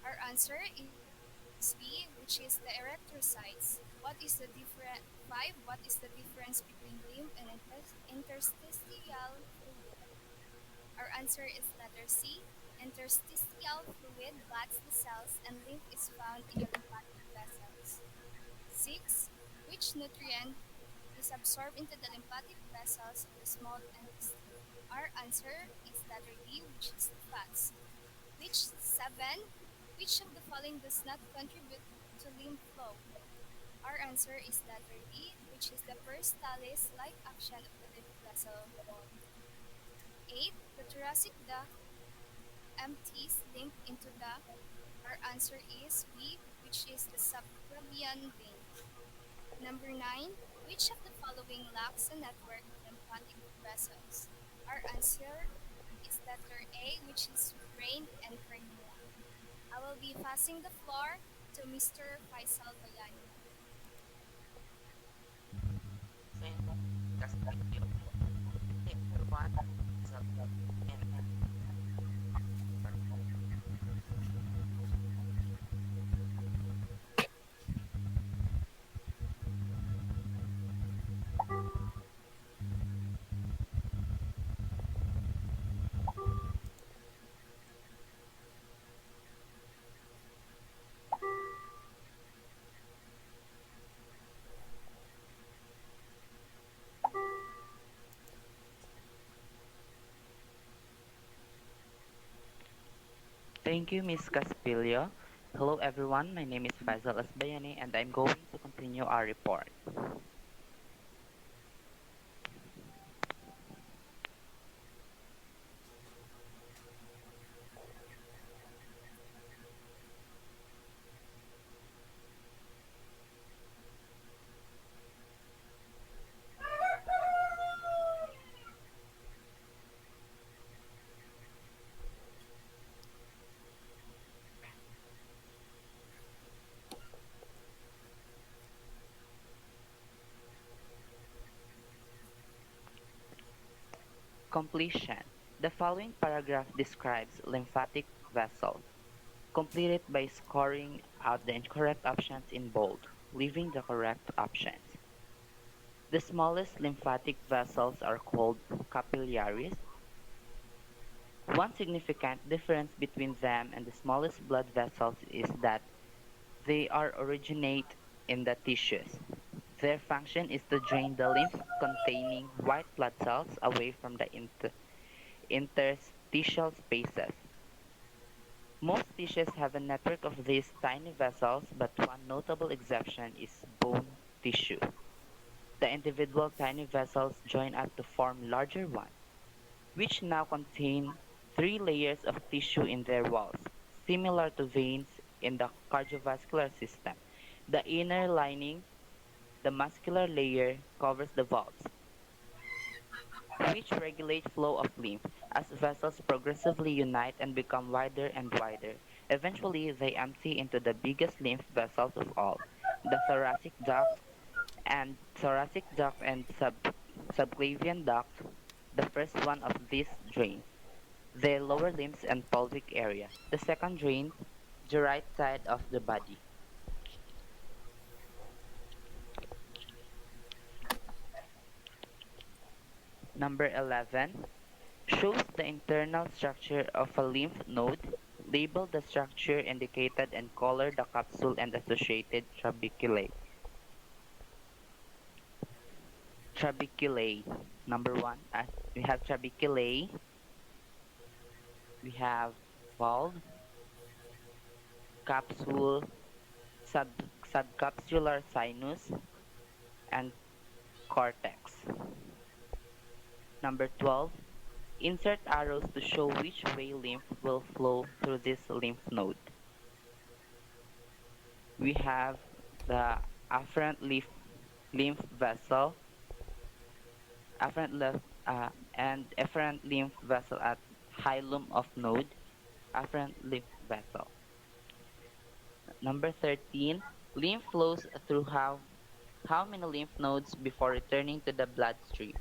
Our answer is B, which is the erythrocytes. What is the difference? 5. What is the difference between lymph and interstitial fluid? Our answer is letter C. Interstitial fluid bats the cells and lymph is found in the lymphatic vessels. 6. Which nutrient is absorbed into the lymphatic vessels of the small intestine? Our answer is letter D, which is the fats. Which 7. Which of the following does not contribute to lymph flow? Our answer is letter D, which is the peristalsis-like action of the lymph vessel wall. 8. The thoracic duct empties lymph into the. Our answer is B, which is the subclavian vein. Number 9. Which of the following lacks a network of lymphatic vessels? Our answer is letter A, which is brain and cranial. I will be passing the floor to Mr. Faisal Bayani. Thank you, Ms. Caspilio. Hello, everyone. My name is Faisal Asbayani, and I'm going to continue our report. Completion. The following paragraph describes lymphatic vessels. Complete it by scoring out the incorrect options in bold, leaving the correct options. The smallest lymphatic vessels are called capillaries. One significant difference between them and the smallest blood vessels is that they are originate in the tissues. Their function is to drain the lymph-containing white blood cells away from the interstitial spaces. Most tissues have a network of these tiny vessels, but one notable exception is bone tissue. The individual tiny vessels join up to form larger ones, which now contain three layers of tissue in their walls, similar to veins in the cardiovascular system. The inner lining, the muscular layer, covers the valves, which regulate flow of lymph. As vessels progressively unite and become wider and wider, eventually they empty into the biggest lymph vessels of all, the thoracic duct and subclavian duct. The first one of these drains the lower limbs and pelvic area. The second drains the right side of the body. Number 11 shows the internal structure of a lymph node. Label the structure indicated and color the capsule and associated trabeculae. Trabeculae. Number 1, we have trabeculae, we have valve, capsule, subcapsular sinus, and cortex. Number 12, insert arrows to show which way lymph will flow through this lymph node. We have the afferent lymph vessel, afferent lymph, and efferent lymph vessel at hilum of node, afferent lymph vessel. Number 13, lymph flows through how many lymph nodes before returning to the bloodstream?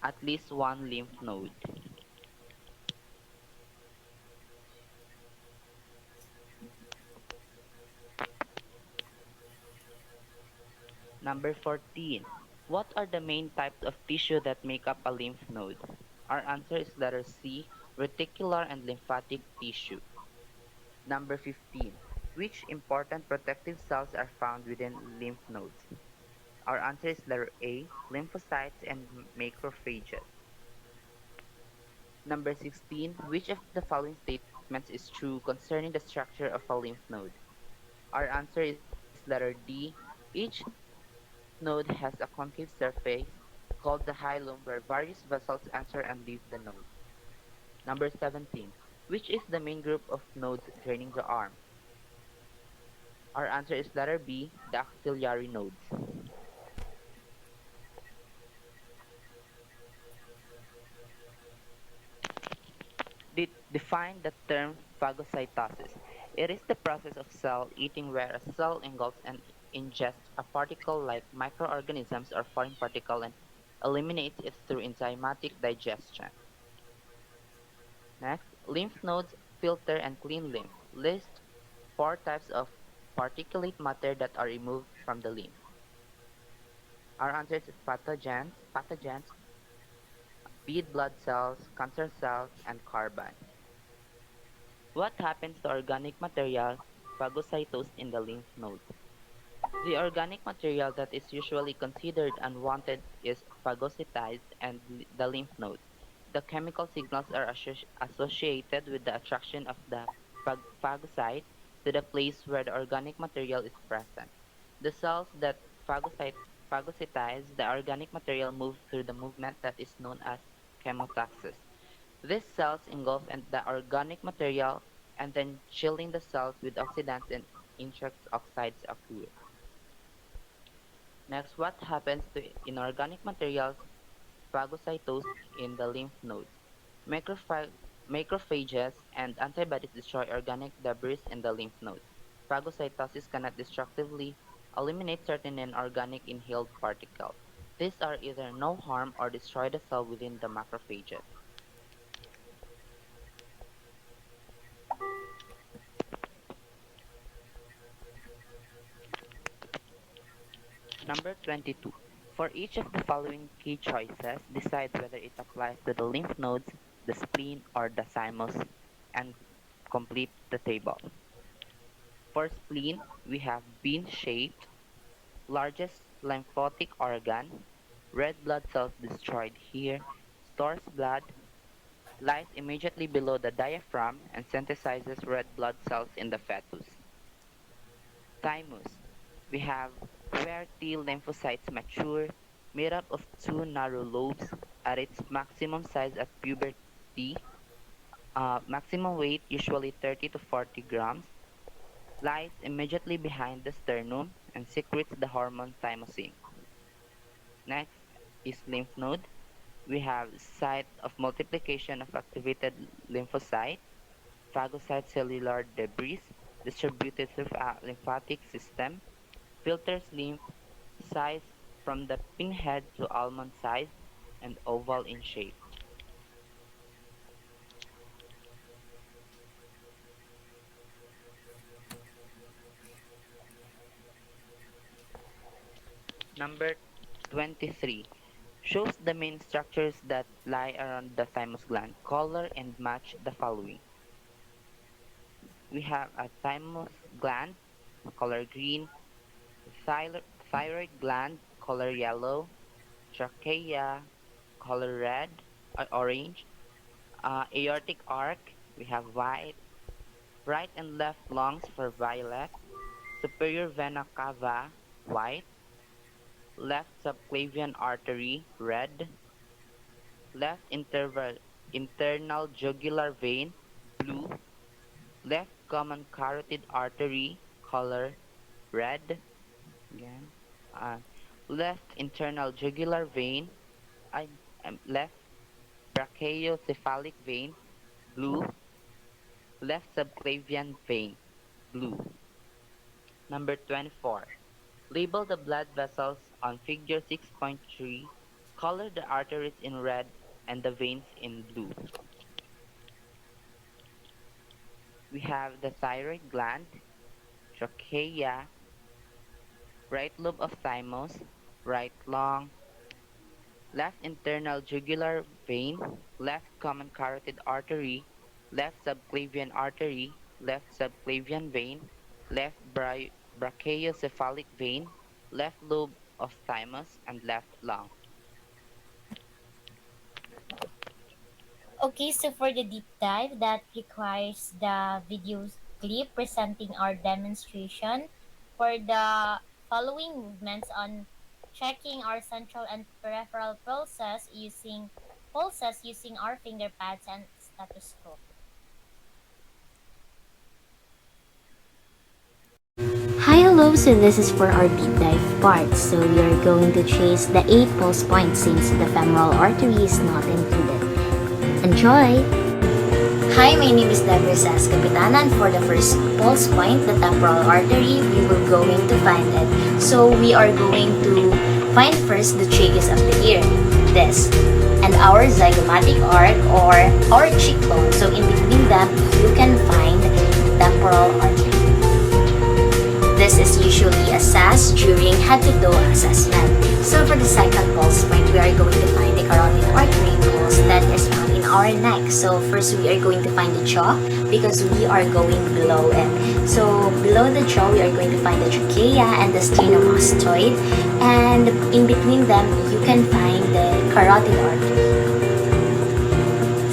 At least one lymph node. Number 14, what are the main types of tissue that make up a lymph node? Our answer is letter C, reticular and lymphatic tissue. Number 15, which important protective cells are found within lymph nodes? Our answer is letter A, lymphocytes and macrophages. Number 16, which of the following statements is true concerning the structure of a lymph node? Our answer is letter D, each node has a concave surface called the hilum where various vessels enter and leave the node. Number 17, which is the main group of nodes draining the arm? Our answer is letter B, the axillary nodes. Define the term phagocytosis. It is the process of cell eating where a cell engulfs and ingests a particle like microorganisms or foreign particle and eliminates it through enzymatic digestion. Next, lymph nodes filter and clean lymph. List four types of particulate matter that are removed from the lymph. Our answer is pathogens, bead blood cells, cancer cells, and carbon. What happens to organic material phagocytosed in the lymph node? The organic material that is usually considered unwanted is phagocytized and the lymph node. The chemical signals are associated with the attraction of the phagocyte to the place where the organic material is present. The cells that phagocytize the organic material move through the movement that is known as chemotaxis. These cells engulf the organic material and then chilling the cells with oxidants and nitrous oxides occur. Next, what happens to inorganic materials phagocytosed in the lymph nodes? Macropha- Macrophages and antibodies destroy organic debris in the lymph nodes. Phagocytosis cannot destructively eliminate certain inorganic inhaled particles. These are either no harm or destroy the cell within the macrophages. Number 22. For each of the following key choices, decide whether it applies to the lymph nodes, the spleen, or the thymus, and complete the table. For spleen, we have bean-shaped, largest lymphatic organ, red blood cells destroyed here, stores blood, lies immediately below the diaphragm, and synthesizes red blood cells in the fetus. Thymus. We have where T lymphocytes mature, made up of two narrow lobes at its maximum size at puberty, maximum weight usually 30 to 40 grams, lies immediately behind the sternum and secretes the hormone thymosin. Next is lymph node. We have site of multiplication of activated lymphocyte, phagocyte cellular debris distributed through a lymphatic system, filters lymph size from the pinhead to almond size and oval in shape. Number 23 shows the main structures that lie around the thymus gland. Color and match the following. We have a thymus gland, color green, thyroid gland, color yellow, trachea, color red, orange, aortic arc, we have white, right and left lungs for violet, superior vena cava, white, left subclavian artery, red, left internal jugular vein, blue, left common carotid artery, color, red, again, uh, left internal jugular vein, left brachiocephalic vein, blue, left subclavian vein, blue. Number 24. Label the blood vessels on figure 6.3. Color the arteries in red and the veins in blue. We have the thyroid gland, trachea, right lobe of thymus, right lung, left internal jugular vein, left common carotid artery, left subclavian artery, left subclavian vein, left brachiocephalic vein, left lobe of thymus, and left lung. Okay, so for the deep dive, that requires the video clip presenting our demonstration for the following movements on checking our central and peripheral pulses using our finger pads and stethoscope. Hi, hello, so this is for our deep dive part. So we are going to chase the 8 pulse points since the femoral artery is not included. Enjoy! Hi, my name is Deborah Sass Capitana, and for the first pulse point, the temporal artery, we will going to find it. So we are going to find first the tragus of the ear, this, and our zygomatic arc or our cheekbone. So in between them, you can find the temporal artery. This is usually assessed during head-to-toe assessment. So for the second pulse point, we are going to find the carotid artery pulse that is found in our neck. So first we are going to find the jaw because we are going below it. So below the jaw, we are going to find the trachea and the sternomastoid. And in between them, you can find the carotid artery.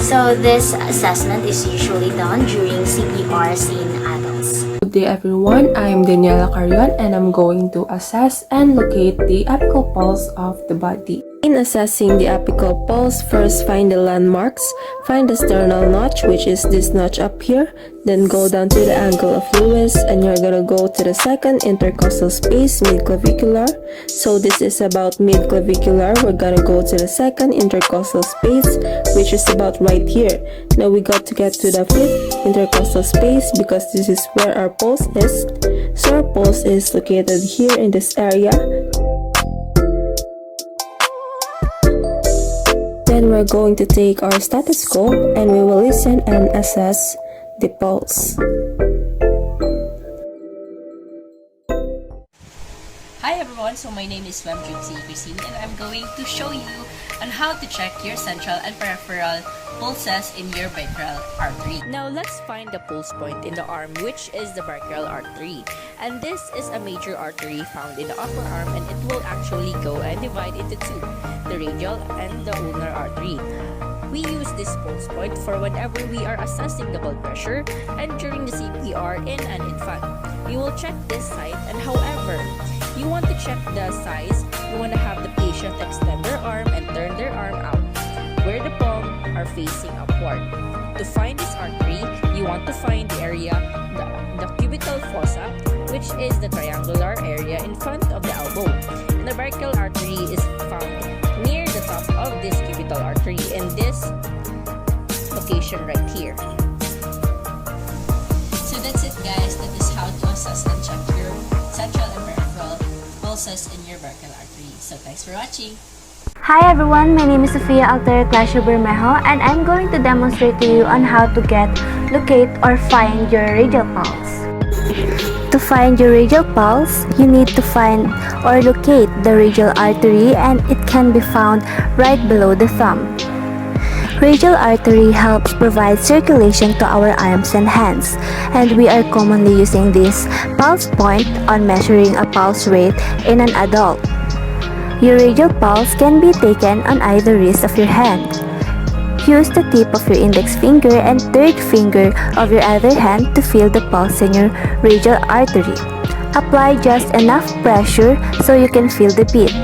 So this assessment is usually done during CPRs in adults. Good day everyone, I am Daniela Carion and I'm going to assess and locate the apical pulse of the body. In assessing the apical pulse, first find the landmarks, find the sternal notch, which is this notch up here, then go down to the angle of Lewis and you're gonna go to the second intercostal space, midclavicular. So this is about midclavicular. We're gonna go to the second intercostal space, which is about right here. Now we got to get to the fifth intercostal space because this is where our pulse is. So our pulse is located here in this area. Then we're going to take our stethoscope and we will listen and assess the pulse. Hi everyone, so my name is Ma'am Jutsi Christine and I'm going to show you on how to check your central and peripheral pulses in your brachial artery. Now let's find the pulse point in the arm, which is the brachial artery. And this is a major artery found in the upper arm and it will actually go and divide into two, the radial and the ulnar artery. We use this pulse point for whenever we are assessing the blood pressure and during the CPR in an infant. We will check this site, and however, you want to check the size, you want to have the patient extend their arm and turn their arm out, where the palm are facing upward. To find this artery, you want to find the area, the cubital fossa, which is the triangular area in front of the elbow. And the brachial artery is found near the top of this cubital artery in this location right here. So that's it guys, that is how to assess and check your central and peripheral pulses in your brachial artery. So thanks for watching. Hi everyone, my name is Sofia Alter Clasio Bermejo and I'm going to demonstrate to you on how to locate or find your radial pulse. To find your radial pulse, you need to find or locate the radial artery and it can be found right below the thumb. Radial artery helps provide circulation to our arms and hands, and we are commonly using this pulse point on measuring a pulse rate in an adult. Your radial pulse can be taken on either wrist of your hand. Use the tip of your index finger and third finger of your other hand to feel the pulse in your radial artery. Apply just enough pressure so you can feel the beat.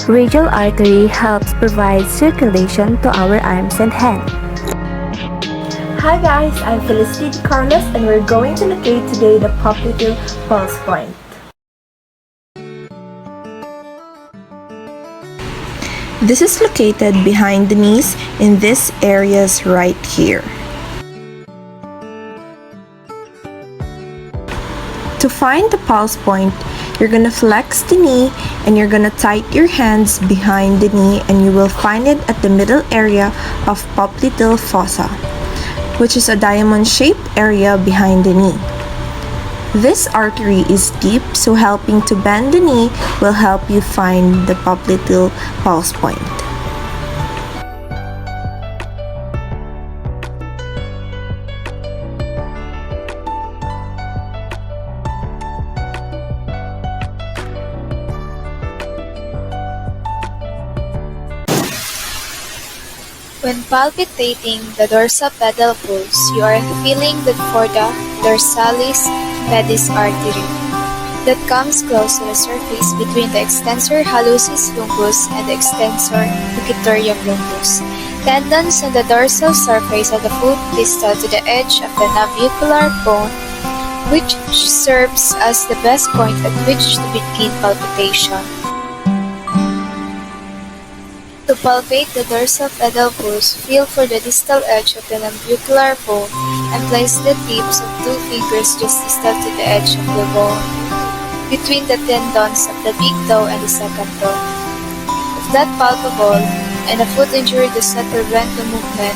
Radial artery helps provide circulation to our arms and hands. Hi guys, I'm Felicity Carlos and we're going to locate today the popliteal pulse point. This is located behind the knees in these areas right here. To find the pulse point, you're gonna flex the knee and you're gonna tighten your hands behind the knee and you will find it at the middle area of popliteal fossa, which is a diamond-shaped area behind the knee. This artery is deep, so helping to bend the knee will help you find the popliteal pulse point. When palpitating the dorsal-pedal pulse, you are feeling the fourth dorsalis pedis artery that comes close to the surface between the extensor hallucis longus and the extensor tuquitorium longus. Tendons on the dorsal surface of the foot distal to the edge of the navicular bone, which serves as the best point at which to begin palpitation. To palpate the dorsal pedal pulse, feel for the distal edge of the navicular bone and place the tips of two fingers just distal to the edge of the bone, between the tendons of the big toe and the second toe. If not palpable, and a foot injury does not prevent the movement,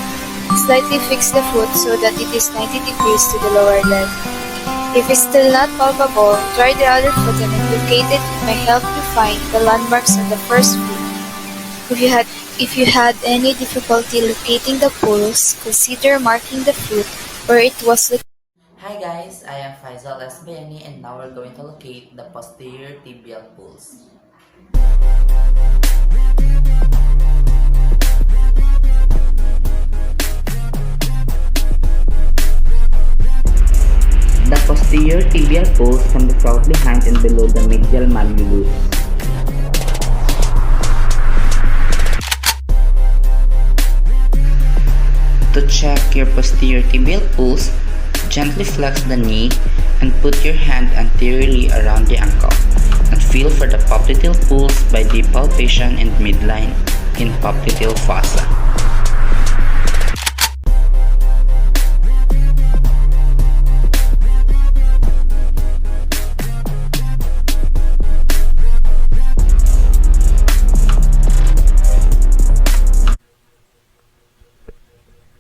slightly fix the foot so that it is 90 degrees to the lower leg. If it's still not palpable, try the other foot and locate it. It may help you find the landmarks on the first foot. If you had any difficulty locating the pulse, consider marking the foot where it was located. Hi guys, I am Faisal S. Bayani and now we're going to locate the posterior tibial pulse. The posterior tibial pulse can be felt behind and below the medial malleolus. To check your posterior tibial pulse, gently flex the knee and put your hand anteriorly around the ankle and feel for the popliteal pulse by deep palpation in midline in popliteal fossa.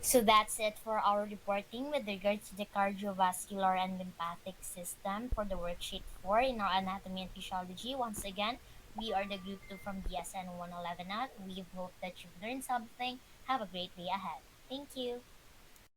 So that's it for our reporting with regards to the cardiovascular and lymphatic system for the worksheet 4 in our anatomy and physiology. Once again, we are the group 2 from BSN1-11F. We hope that you've learned something. Have a great day ahead. Thank you.